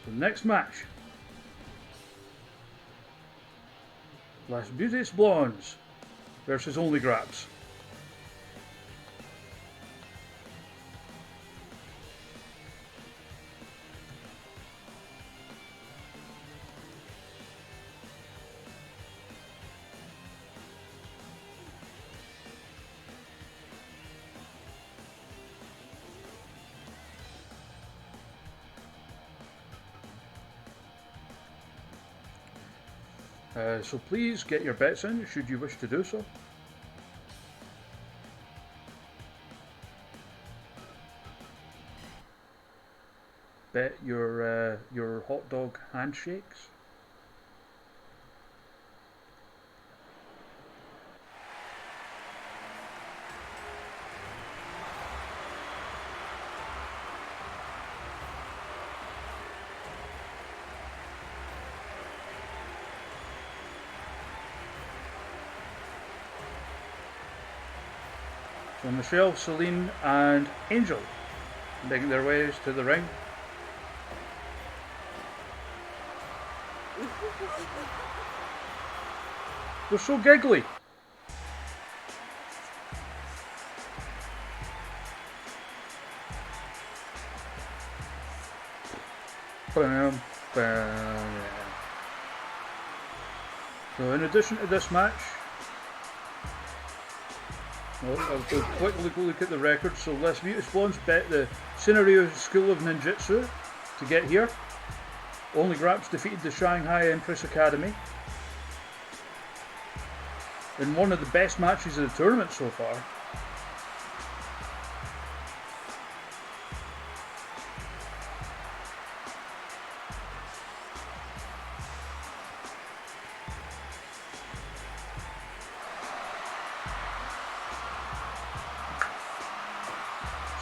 So next match. Las Beauteous Blondes versus Only Graps. So please get your bets in, should you wish to do so. Bet your hot dog handshakes. So Michelle, Celine and Angel making their ways to the ring. They're so giggly. Bam, bam. So in addition to this match, well, I'll go quickly look at the record. So Les Mutus Blondes bet the Scenario School of Ninjutsu to get here. Only Graps defeated the Shanghai Empress Academy in one of the best matches of the tournament so far.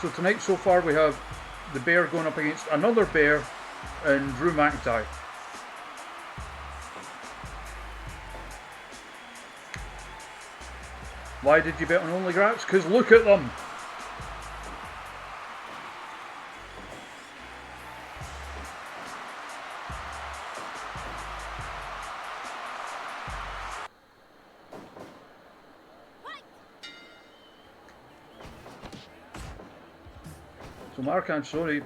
So tonight so far we have the Bear going up against another Bear and Drew McIntyre. Why did you bet on Only Graps? Because look at them! So Mark Ansoni,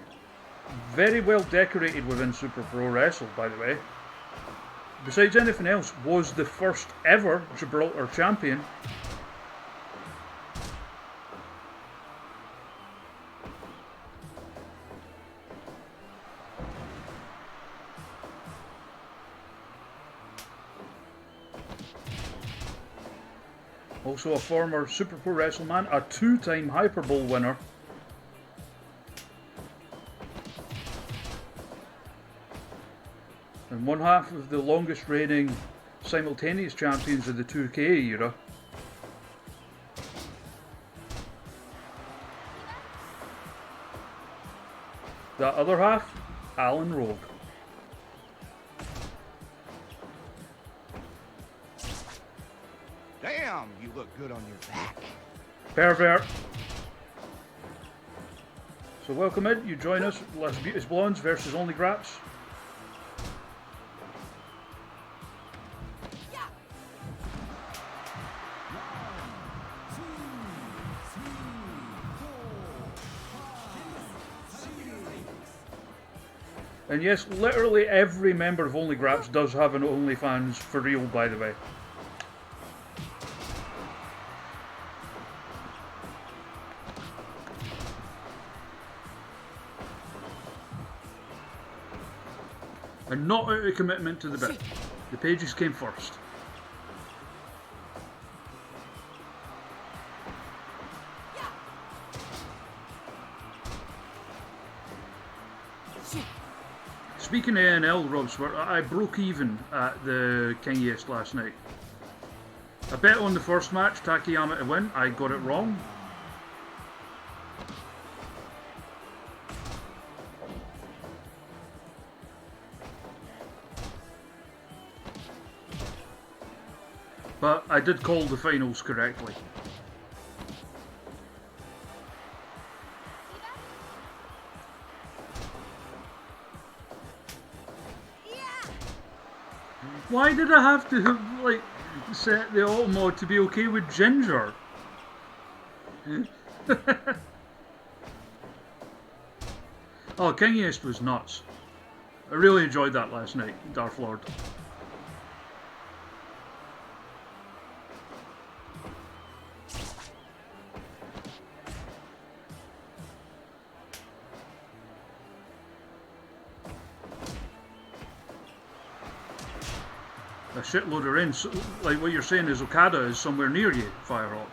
very well decorated within Super Pro Wrestle, by the way. Besides anything else, was the first ever Gibraltar champion. Also a former Super Pro Wrestle man, a two-time Hyper Bowl winner. And one half of the longest reigning simultaneous champions of the 2K era. That other half, Alan Rogue. Damn, you look good on your back. Pervert. So welcome in, you join us, Les Mutus Blondes versus Only Graps. And yes, literally every member of Only Graps does have an OnlyFans for real, by the way. And not out of commitment to the bit. The pages came first. Speaking of ANL, Rob Swart, I broke even at the King Yes last night. I bet on the first match, Takayama to win. I got it wrong. But I did call the finals correctly. Why did I have to, like, set the auto mode to be okay with Ginger? Oh, King East was nuts. I really enjoyed that last night, Darth Lord. a shitload of rain. So, like what you're saying is Okada is somewhere near you, Firehawk.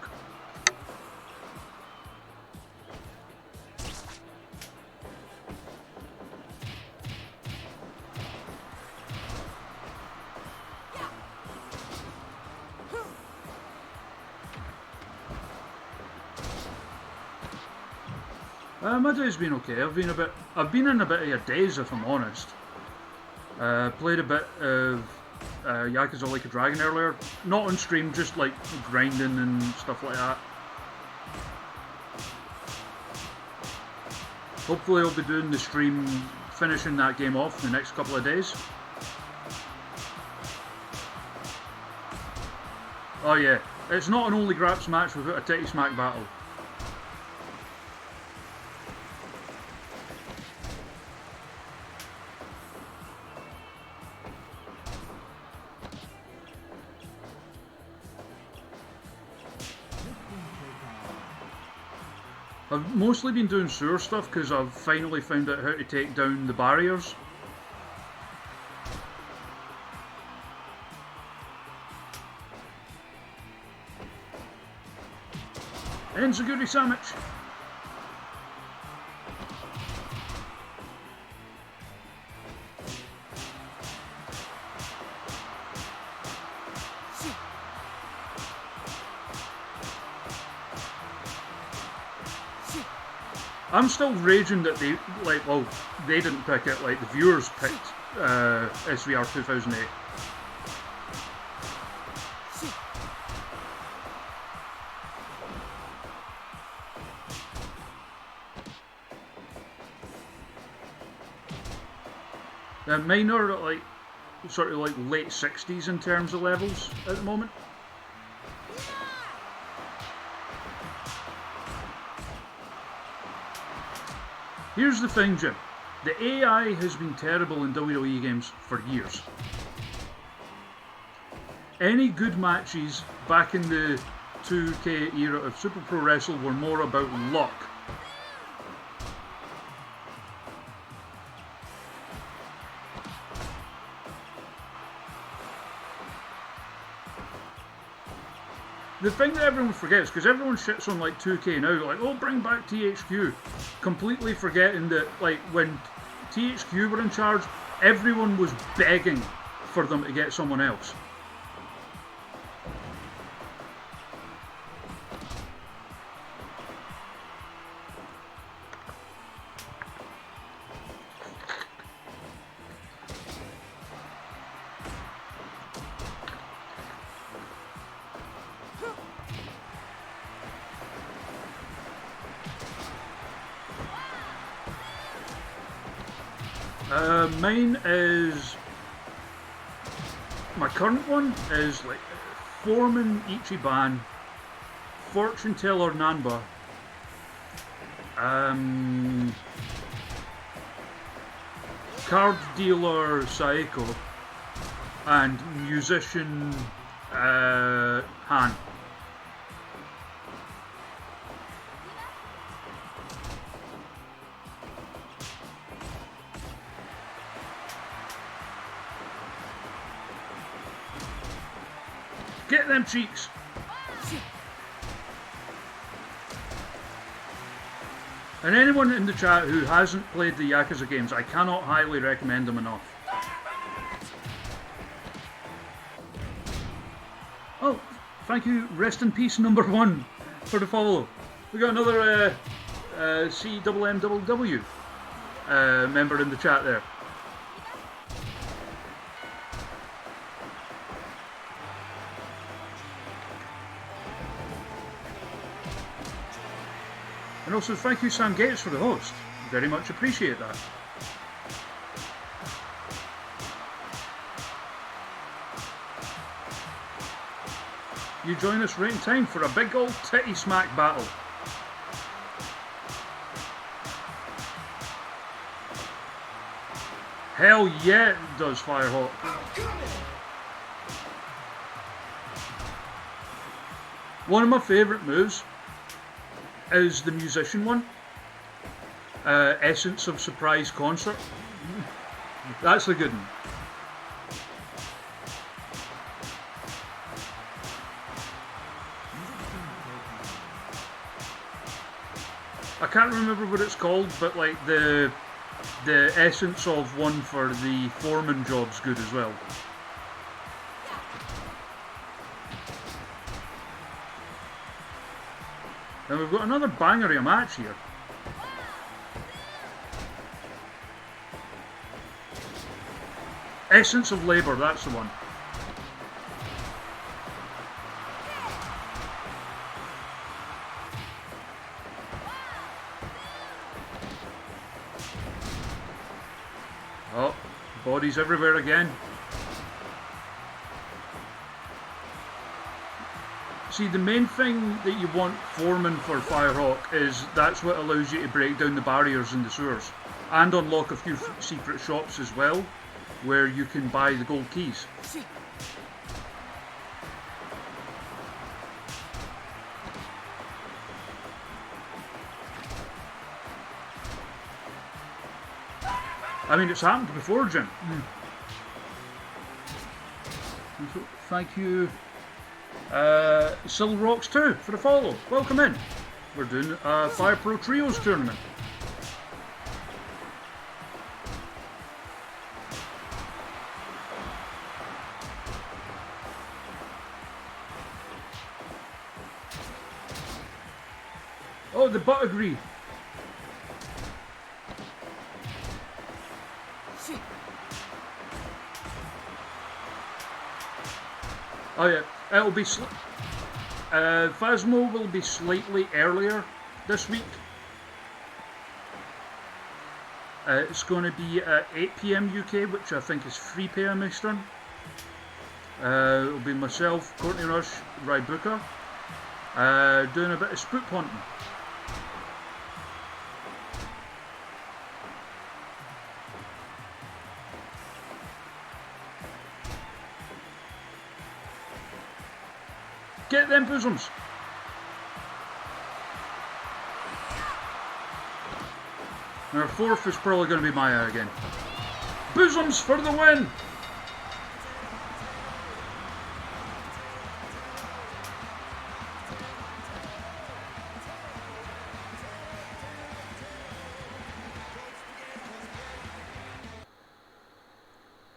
My day's been okay. I've been in a bit of a daze, if I'm honest. Played a bit of Yakuza Like a Dragon earlier. Not on stream, just like grinding and stuff like that. Hopefully I'll be doing the stream, finishing that game off in the next couple of days. Oh yeah, it's not an only graps match without a titty smack battle. I've mostly been doing sewer stuff because I've finally found out how to take down the barriers. Enziguri sandwich! I'm still raging that they, like, well, they didn't pick it, like, the viewers picked SVR 2008. Mine are, like, sort of like late 60s in terms of levels at the moment. Here's the thing, Jim. The AI has been terrible in WWE games for years. Any good matches back in the 2K era of Super Pro Wrestle were more about luck. The thing that everyone forgets, because everyone shits on like 2K now, like, oh, bring back THQ, completely forgetting that, like, when THQ were in charge, everyone was begging for them to get someone else. Mine is, my current one is like Foreman Ichiban, Fortune Teller Nanba, Card Dealer Saeko, and Musician Han. Get them cheeks! And anyone in the chat who hasn't played the Yakuza games, I cannot highly recommend them enough. Oh, thank you, Rest in Peace #1 for the follow. We got another CMMWW member in the chat there. And also thank you, Sam Gates, for the host. Very much appreciate that. You join us right in time for a big old titty smack battle. Hell yeah, it does, Firehawk. One of my favourite moves is the musician one. Essence of Surprise Concert. That's a good one. I can't remember what it's called, but like the essence of one for the foreman job's good as well. And we've got another banger of a match here. Essence of Labour, that's the one. Oh, bodies everywhere again. See, the main thing that you want Foreman for Firehawk is that's what allows you to break down the barriers in the sewers. And unlock a few secret shops as well, where you can buy the gold keys. I mean, it's happened before, Jim. Thank you, Silver Rocks 2 for the follow. Welcome in. We're doing a Fire Pro Trios tournament. Oh, the buttigree. Oh yeah, it'll be Phasmo will be slightly earlier this week. It's going to be at 8 PM UK, which I think is 3 PM Eastern. It'll be myself, Courtney Rush, Rybuka, doing a bit of spook hunting. Get them bosoms! And our fourth is probably going to be Maya again. Bosoms for the win!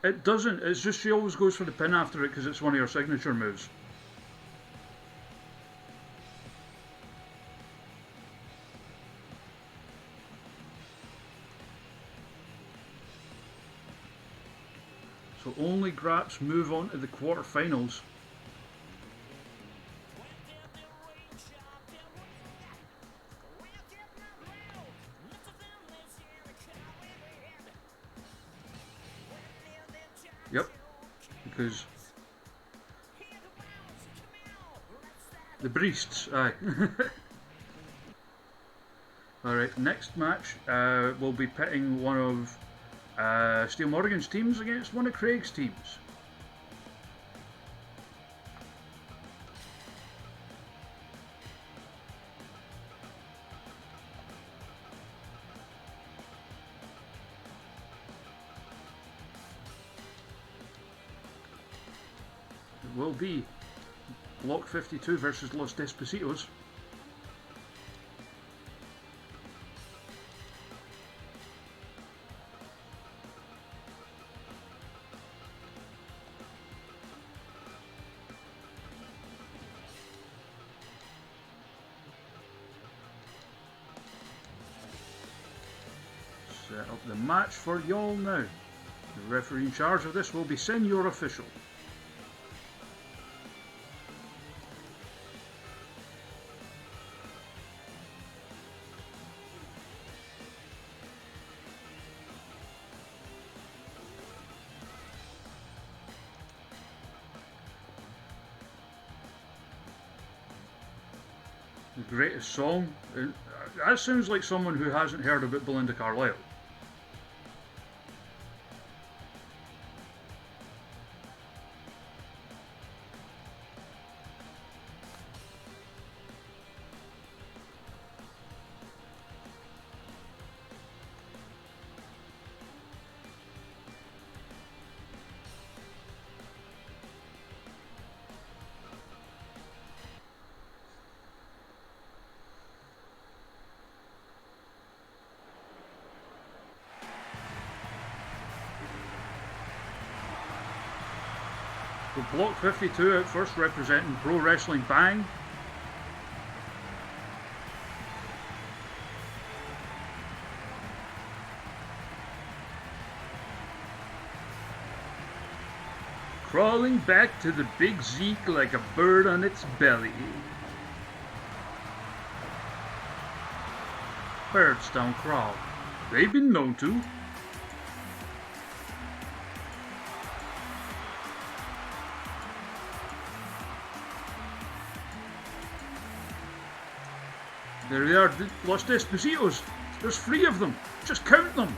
It doesn't, it's just she always goes for the pin after it because it's one of her signature moves. So only Graps move on to the quarterfinals. Yep, because the Breests, aye. Alright, next match we'll be pitting one of Steel Morgan's teams against one of Craig's teams. It will be Block 52 versus Los Despositos. Set up the match for y'all now. The referee in charge of this will be Senior Official. The greatest song? That sounds like someone who hasn't heard about Belinda Carlisle. So Block 52 out first, representing Pro Wrestling Bang. Crawling back to the big Zeke like a bird on its belly. Birds don't crawl. They've been known to. There they are, Los Despositos. There's 3 of them. Just count them.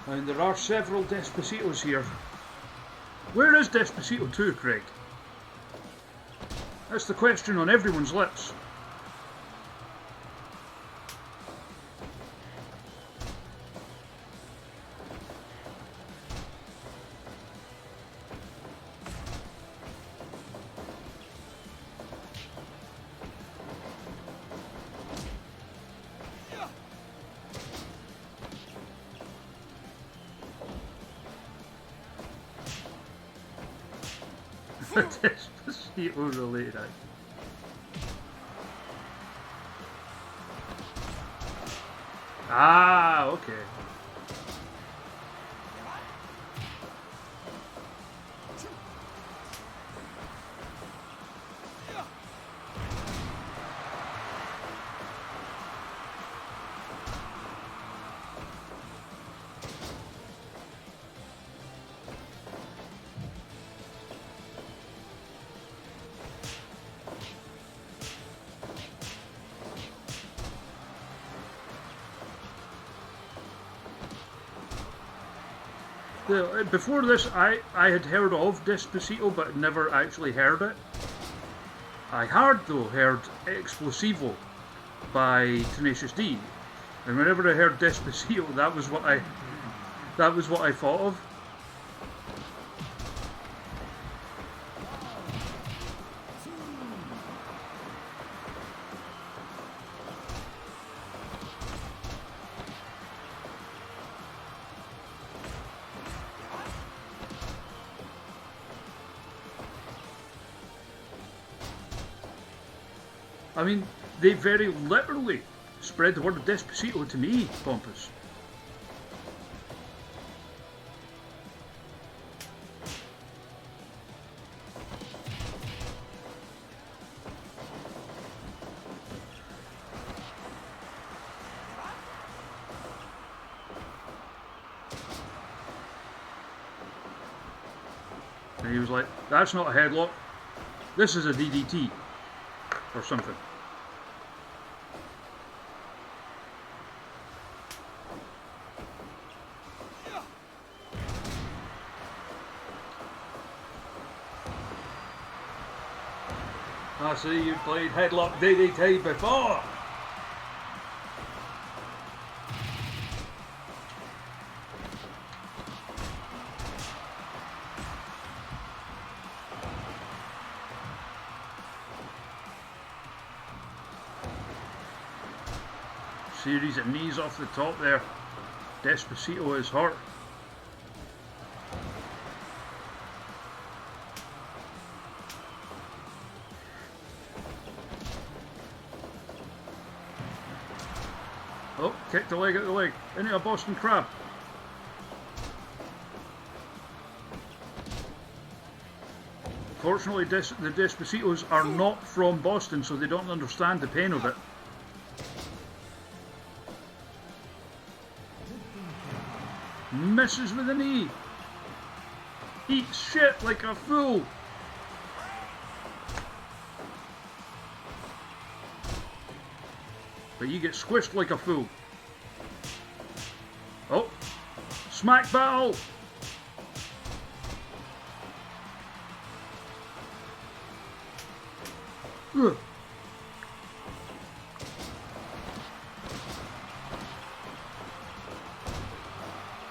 And there are several Despositos here. Where is Despacito 2, Craig? That's the question on everyone's lips. Despacito related. Ah, okay. Before this, I had heard of Despacito, but never actually heard it. I had, though, heard Explosivo by Tenacious D, and whenever I heard Despacito, that was what I thought of. I mean, they very literally spread the word of Despacito to me, Pompous. And he was like, that's not a headlock, this is a DDT. Or something. I see you played headlock DDT before. Series of knees off the top there. Despacito is hurt. Oh, kick the leg out the leg. Into a Boston Crab. Fortunately, the Despacitos are not from Boston, so they don't understand the pain of it. Misses with a knee. Eat shit like a fool. But you get squished like a fool. Oh, smack battle. Ugh.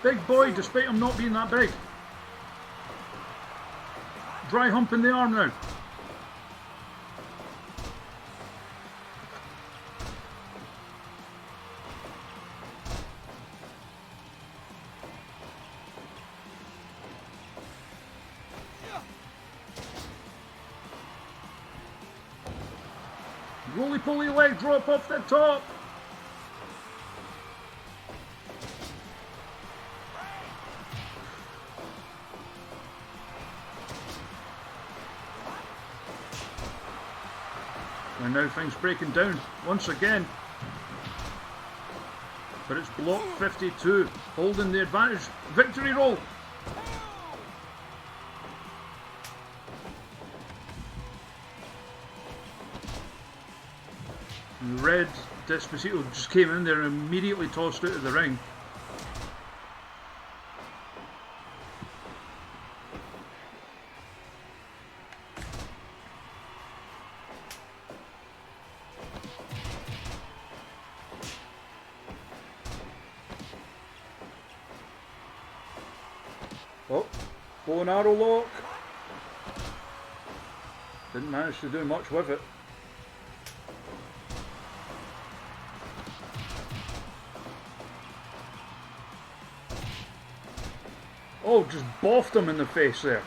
Big boy, despite him not being that big. Dry hump in the arm now. Roly-poly leg drop off the top. And now things breaking down once again. But it's block 52, holding the advantage. Victory roll. Red Despacito just came in there and immediately tossed out of the ring. Oh, bow and arrow lock. Didn't manage to do much with it. Oh, just boffed him in the face there.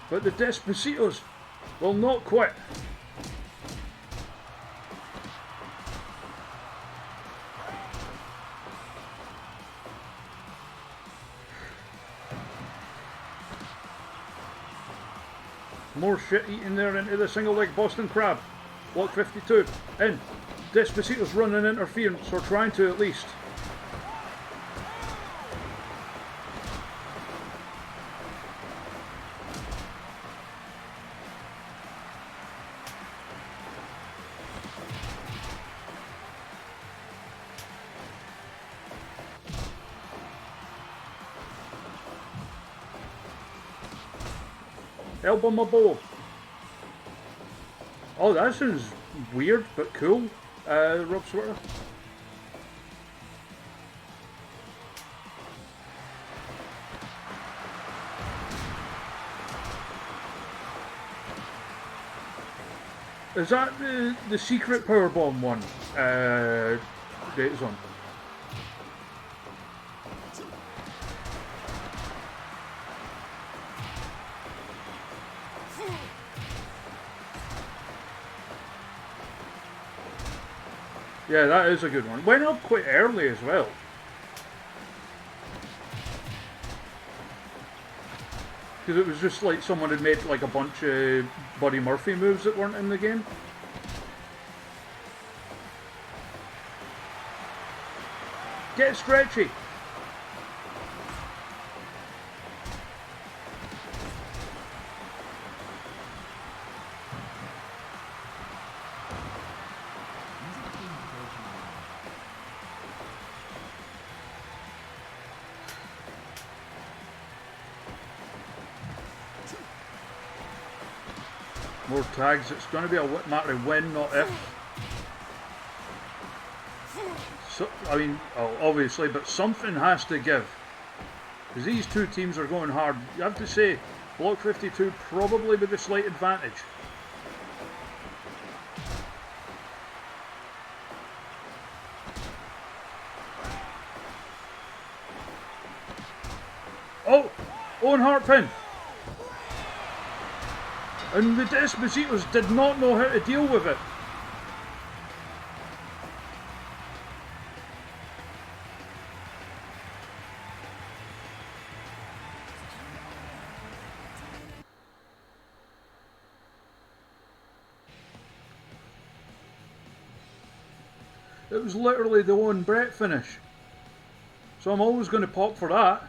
But the Despacitos will not quit. More shit eating there into the single leg Boston Crab. Block 52. In. Despacito's running interference, or trying to at least. Elbow my bow. Oh, that sounds weird but cool, Rob Sweater. Is that the secret powerbomb one? Date's on. Yeah, that is a good one. Went up quite early as well. Because it was just like someone had made like a bunch of Buddy Murphy moves that weren't in the game. Get stretchy. More tags. It's going to be a matter of when, not if. So, I mean, obviously, but something has to give. Because these two teams are going hard. You have to say, Block 52 probably with a slight advantage. Oh! Owen Hart pin! And the Despacitos did not know how to deal with it. It was literally the Owen Brett finish. So I'm always going to pop for that.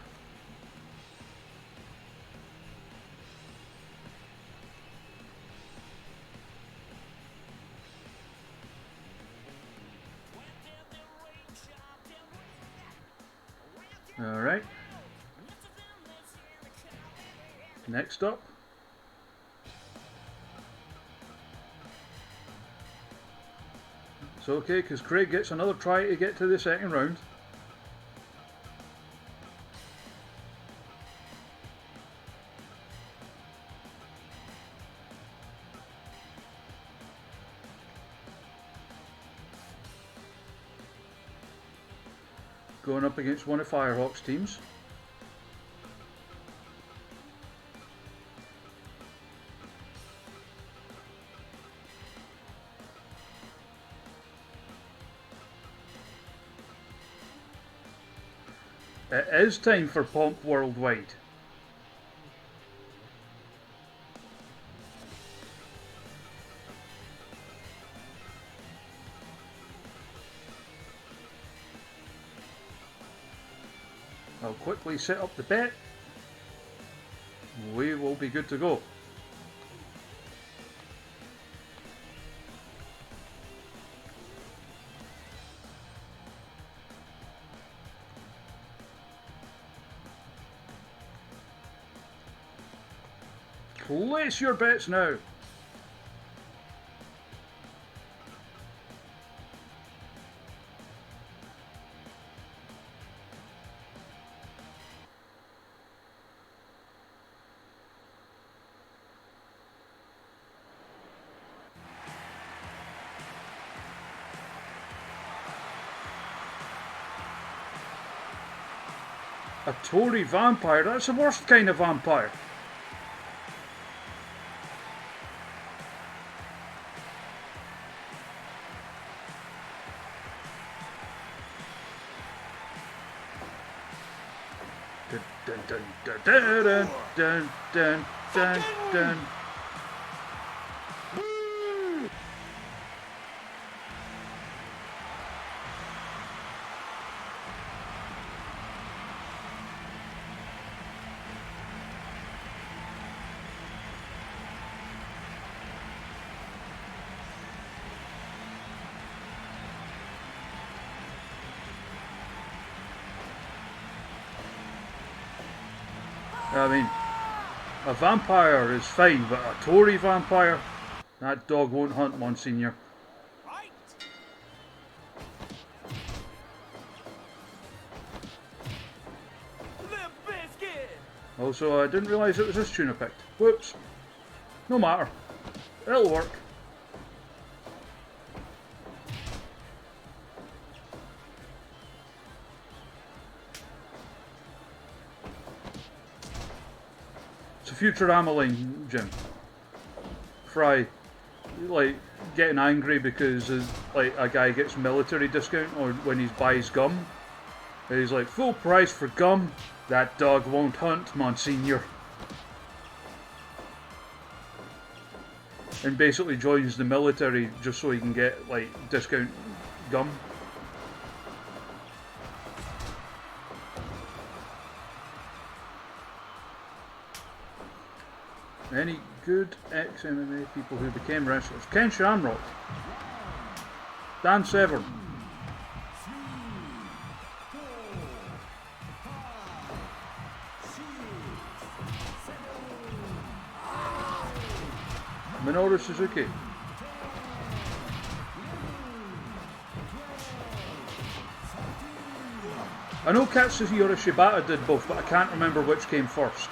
Alright. Next up. It's okay, because Craig gets another try to get to the second round. Going up against one of Firehawk's teams. It is time for Pomp Worldwide. I'll quickly set up the bet. We will be good to go. Place your bets now. A Tory vampire? That's the worst kind of vampire. Dun dun dun dun dun dun dun dun dun. I mean, a vampire is fine, but a Tory vampire? That dog won't hunt, Monsignor. Also, I didn't realise it was this tune I picked. Whoops. No matter. It'll work. Futurama line, Jim. Fry, like, getting angry because like a guy gets military discount or when he buys gum. And he's like, full price for gum? That dog won't hunt, Monsignor. And basically joins the military just so he can get, like, discount gum. Any good ex-MMA people who became wrestlers? Ken Shamrock, Dan Severn, Minoru Suzuki, I know Katsuhiro Shibata did both, but I can't remember which came first.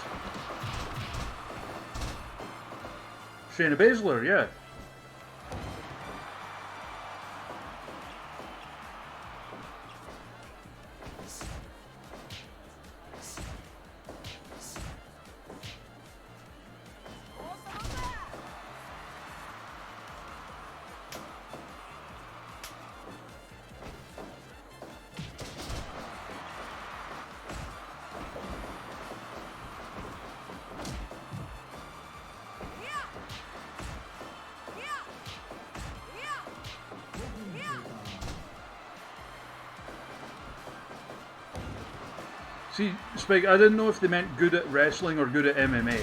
Shayna Baszler, yeah. See, Spike, I didn't know if they meant good at wrestling or good at MMA.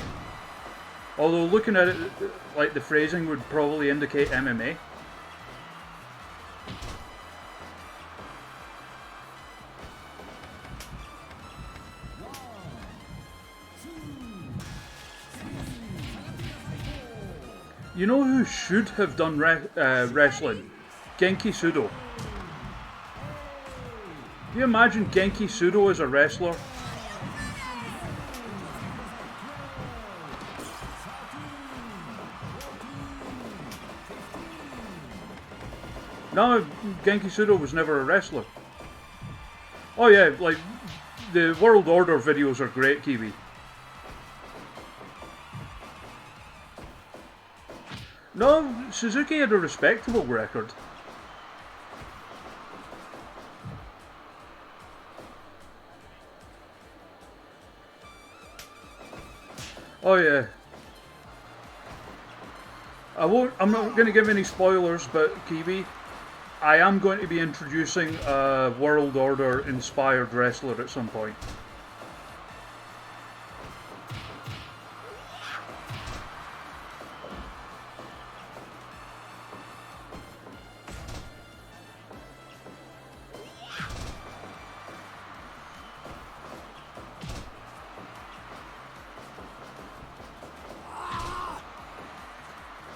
Although looking at it, like the phrasing would probably indicate MMA. You know who should have done wrestling? Genki Sudo. Do you imagine Genki Sudo as a wrestler? No, Genki Sudo was never a wrestler. Oh yeah, like, the World Order videos are great, Kiwi. No, Suzuki had a respectable record. Oh yeah. I'm not going to give any spoilers, but Kiwi, I am going to be introducing a World Order inspired wrestler at some point.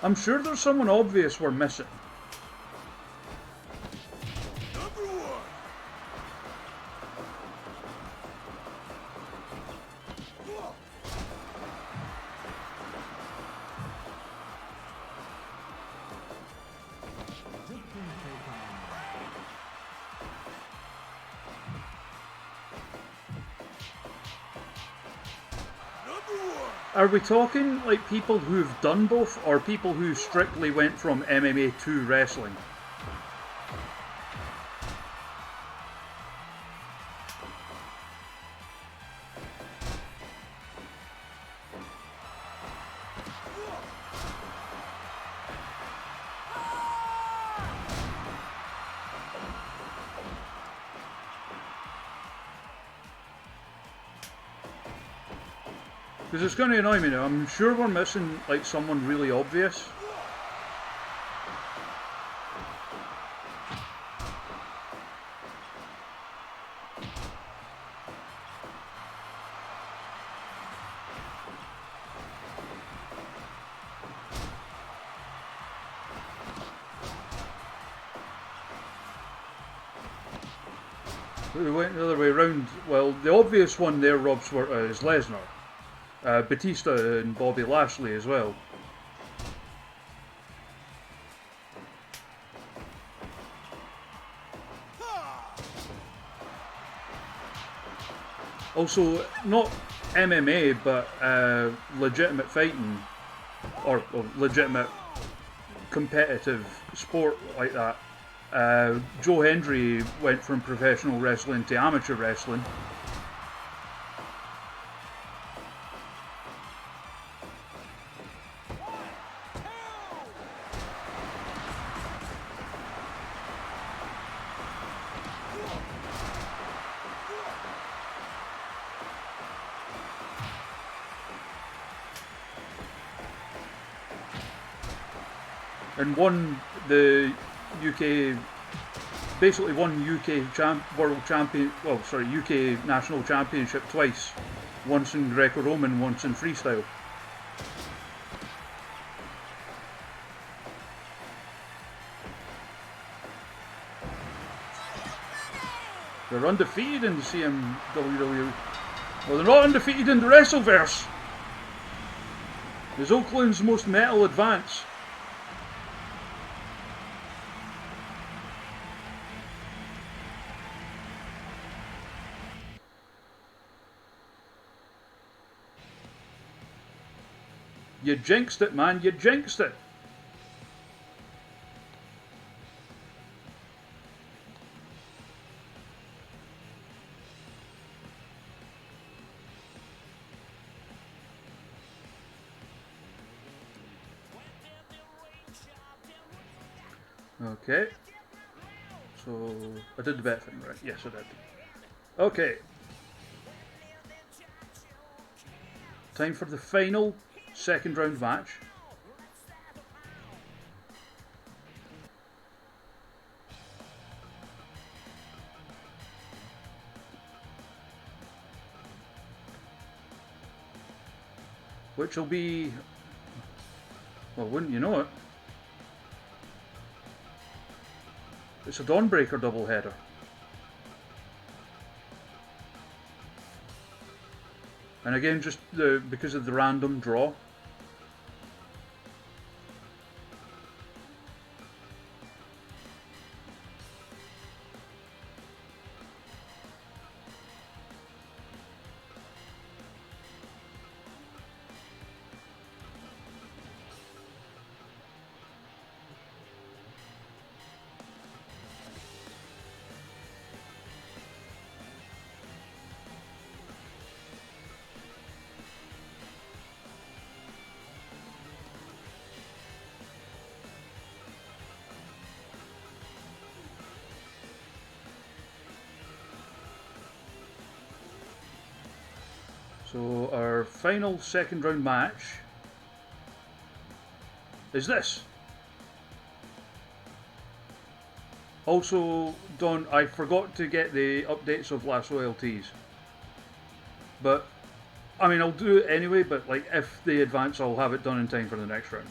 I'm sure there's someone obvious we're missing. Are we talking like people who've done both, or people who strictly went from MMA to wrestling? Because it's going to annoy me now. I'm sure we're missing like someone really obvious. We went the other way around. Well, the obvious one there, Rob, is Lesnar. Batista and Bobby Lashley as well. Also, not MMA, but legitimate fighting, or legitimate competitive sport like that. Joe Hendry went from professional wrestling to amateur wrestling. And won the UK, basically won UK National Championship twice. Once in Greco-Roman, once in freestyle. They're undefeated in the CMWW. Well, they're not undefeated in the WRESTLEVERSE. There's Oakland's most metal advance. You jinxed it, man. You jinxed it. Okay. So, I did the bet thing, right? Yes, I did. Okay. Time for the final second round match. Which will be, well, wouldn't you know it, it's a Dawnbreaker doubleheader. And again, just because of the random draw. So our final second round match is this. Also, Don, I forgot to get the updates of Last Loyalties. But, I mean, I'll do it anyway, but like if they advance, I'll have it done in time for the next round.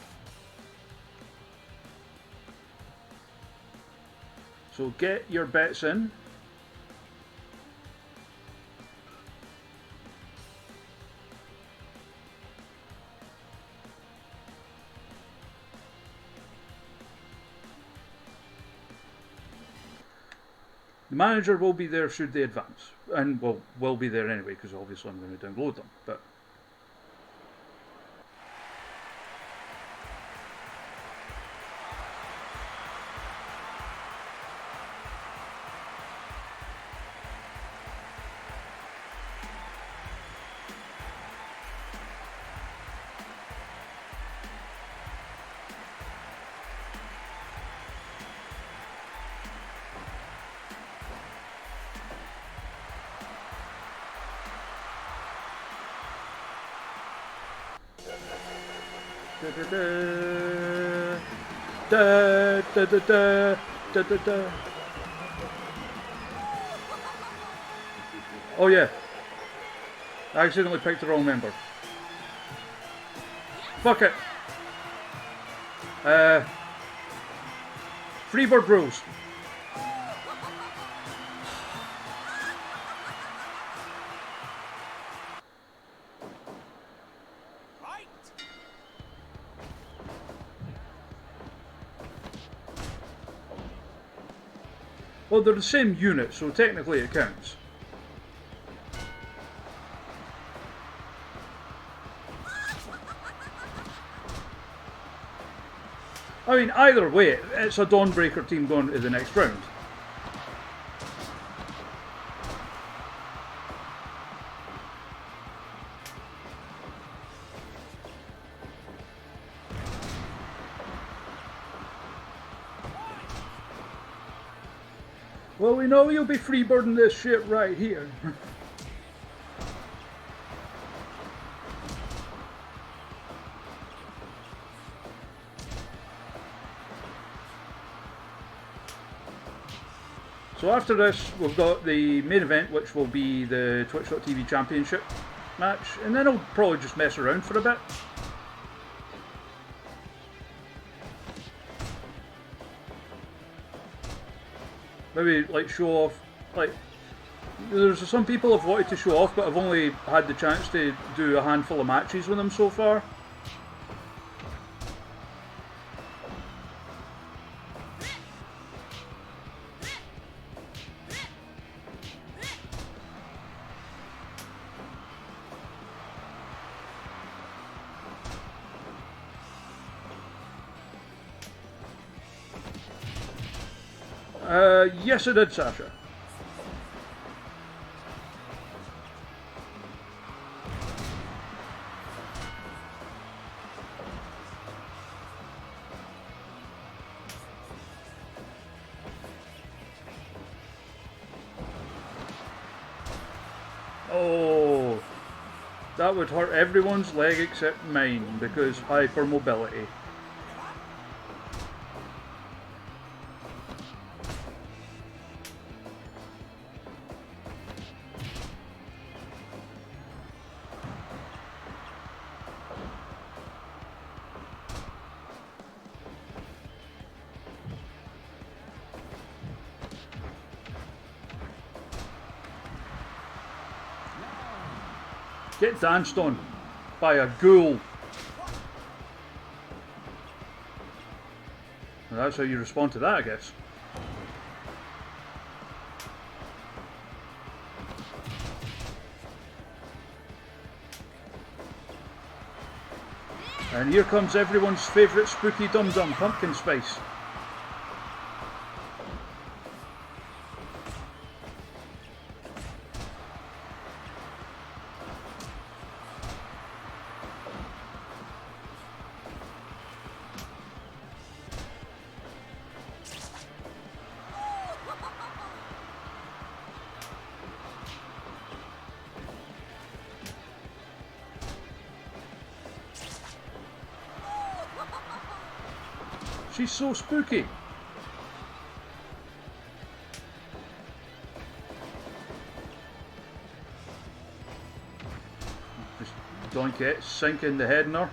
So get your bets in. The manager will be there should they advance, and well, will be there anyway because obviously I'm going to download them. But da da da da da da da da. Oh yeah, I accidentally picked the wrong member. Fuck it. Freebird rules. Well, they're the same unit, so technically it counts. I mean, either way, it's a Dawnbreaker team going to the next round. Well, we know you'll be freebirding this shit right here. So after this, we've got the main event, which will be the Twitch.tv Championship match, and then I'll probably just mess around for a bit. Maybe like show off, like there's some people have wanted to show off, but I've only had the chance to do a handful of matches with them so far. Yes, I did, Sasha. Oh, That would hurt everyone's leg except mine because hypermobility. Get danced on by a ghoul. Well, that's how you respond to that, I guess. And here comes everyone's favourite spooky dum-dum, pumpkin spice. She's so spooky. Just doink it, sink in the head in her.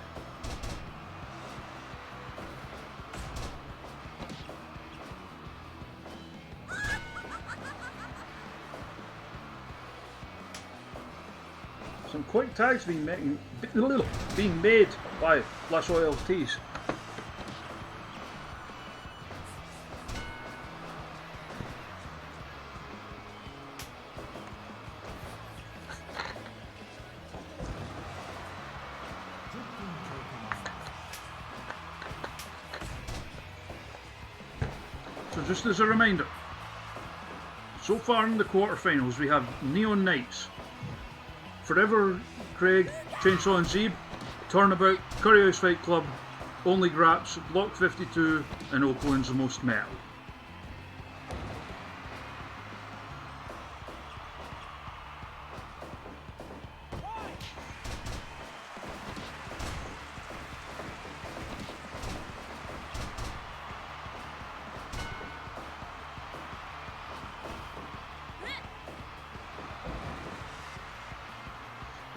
Some quick tags being made by Flash Oil Tees. So just as a reminder, so far in the quarterfinals we have Neon Knights, Forever Craig, Chainsaw and Zeeb, Turnabout, Curry House Fight Club, Only Graps, Block 52 and Oakland's The Most Metal.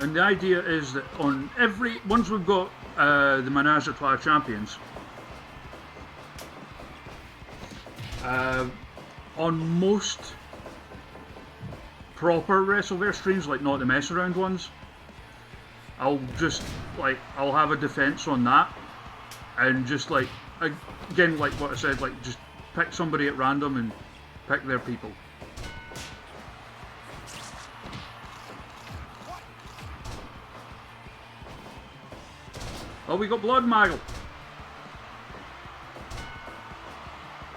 And the idea is that on once we've got the Menage a Trois champions, on most proper WrestleVerse streams, like not the mess around ones, I'll have a defense on that, and just like, again, like what I said, like just pick somebody at random and pick their people. Oh, we got Blood Maggle.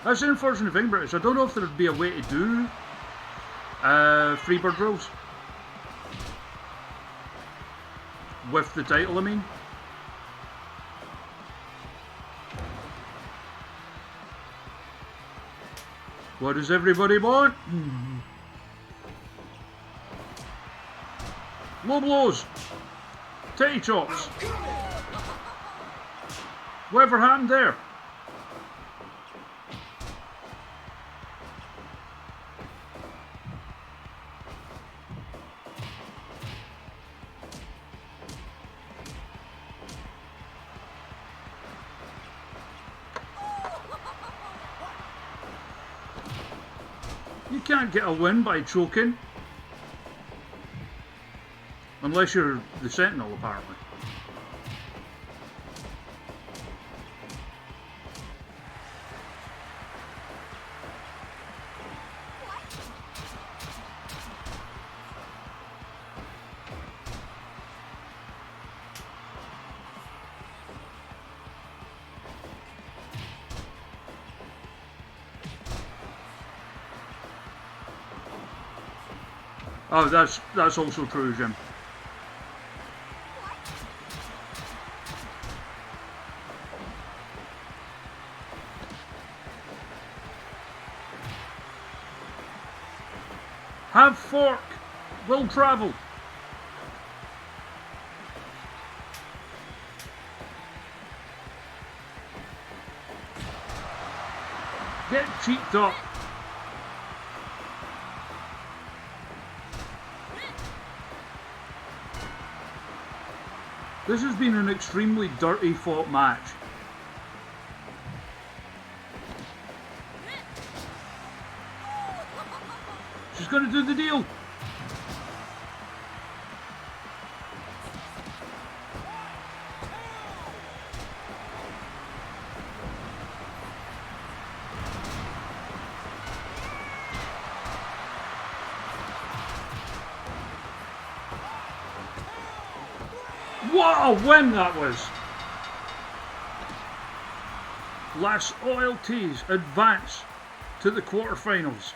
That's the unfortunate thing, British. I don't know if there'd be a way to do Freebird rules with the title, I mean. What does everybody want? Low blows. Titty chops. Whatever happened there? You can't get a win by choking. Unless you're the Sentinel, apparently. Oh, that's also true, Jim. Have fork. Will travel. Get cheeked up. This has been an extremely dirty fought match. She's going to do the deal. What a win that was! Las OLTs advance to the quarterfinals.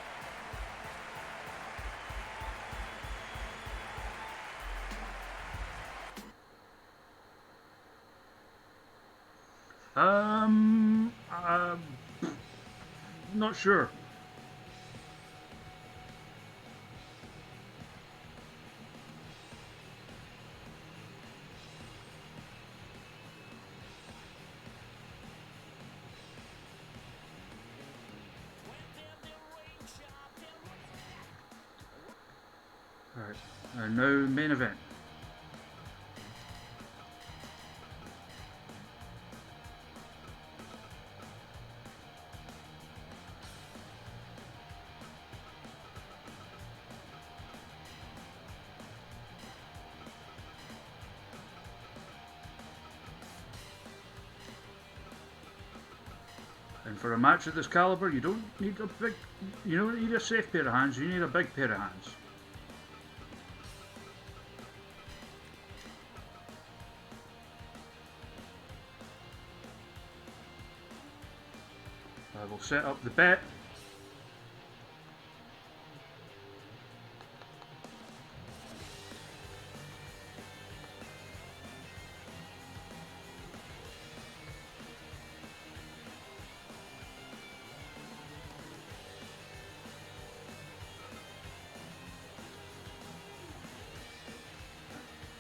Not sure. Alright, and now main event. And for a match of this caliber, you don't need a safe pair of hands, you need a big pair of hands. I will set up the bet.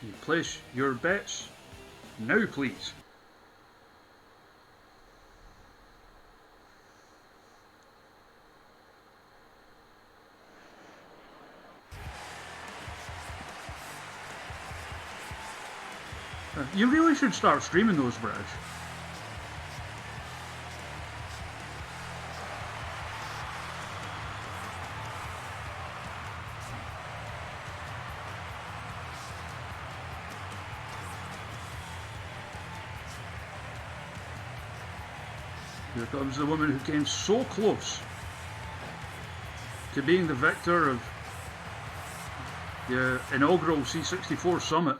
You place your bets now, please. You really should start streaming those, British. Here comes the woman who came so close to being the victor of the inaugural C64 Summit.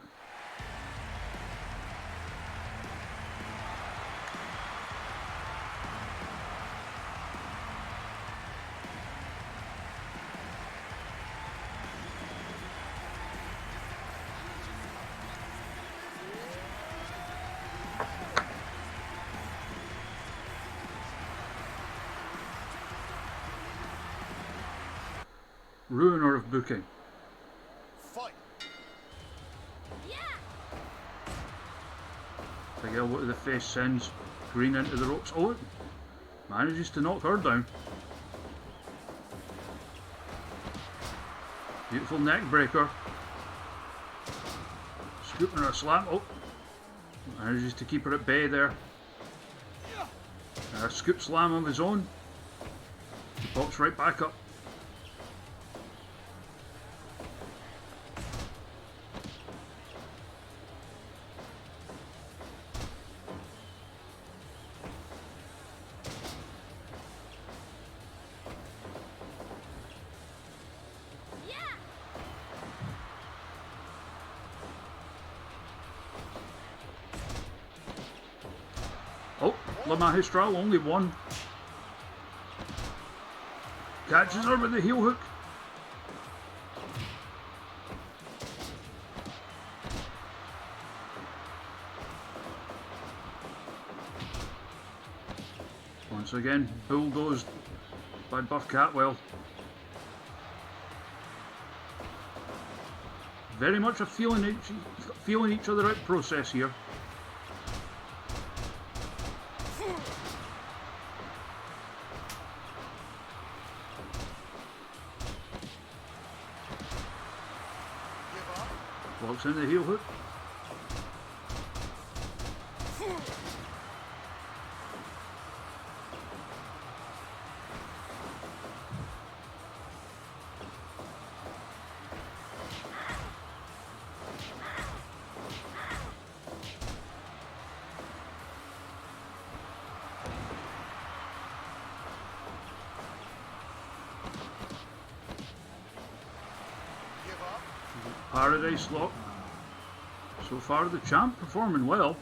Ruiner of booking. Fight. Big elbow to the face sends Green into the ropes. Oh, it manages to knock her down. Beautiful neck breaker. Scooping her a slam. Oh, manages to keep her at bay there. A scoop slam of his own. He pops right back up. Oh, La Magistral, only one. Catches her with the heel hook. Once again, bulldozed by Buff Catwell. Very much a feeling each other out process here. Locks in the heel hook. Paradise lock. So far the champ performing well.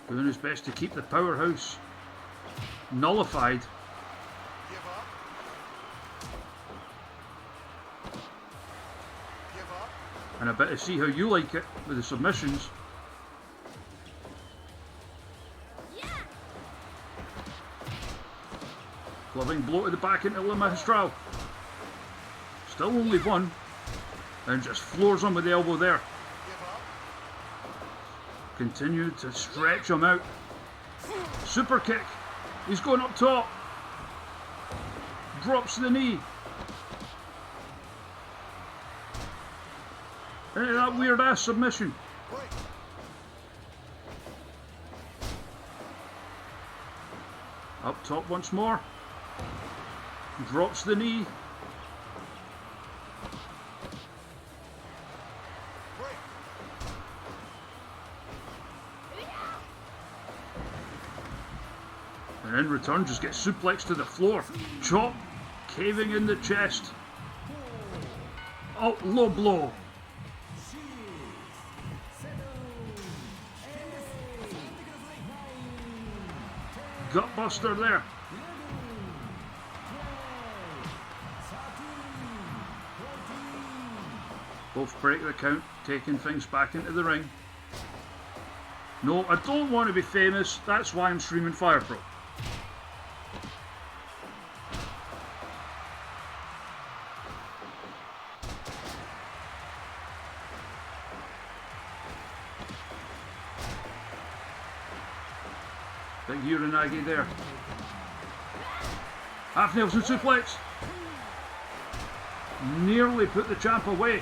Doing his best to keep the powerhouse nullified. Give up. Give up. And I bet to see how you like it with the submissions. Loving blow to the back into Le Magistral. Still only one. And just floors him with the elbow there. Give up. Continue to stretch him out. Super kick. He's going up top. Drops the knee. Hey, that weird ass submission. Break. Up top once more. Drops the knee. Break. And in return just gets suplexed to the floor. Chop. Caving in the chest. Oh, low blow. Gutbuster there. Both break the count, taking things back into the ring. No, I don't want to be famous. That's why I'm streaming Fire Pro. Big Uranagi there. Half Nelson suplex. Nearly put the champ away.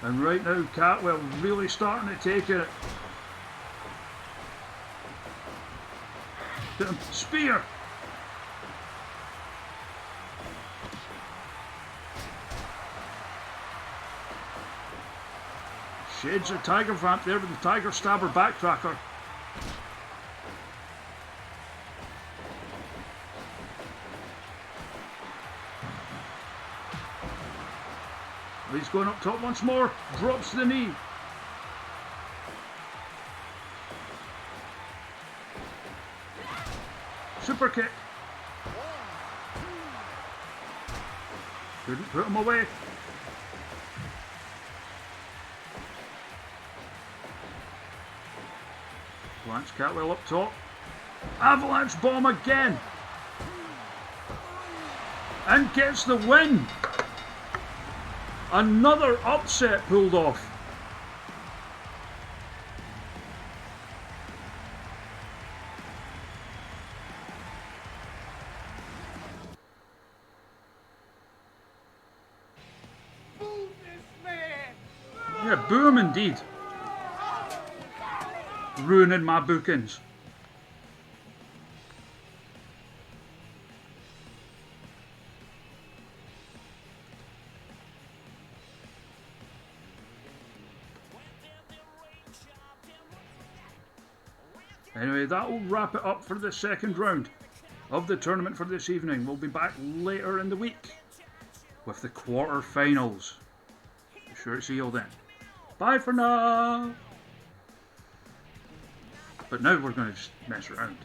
And right now, Catwell really starting to take it. Spear! Shades of Tiger Vamp there with the Tiger Stabber backtracker. He's going up top once more. Drops the knee. Super kick. Couldn't put him away. Lance Catwell up top. Avalanche bomb again. And gets the win. Another upset pulled off. Move this man! Yeah, boom indeed. Ruining my bookings. Anyway, that will wrap it up for the second round of the tournament for this evening. We'll be back later in the week with the quarter-finals. Be sure to see you all then. Bye for now! But now we're going to just mess around.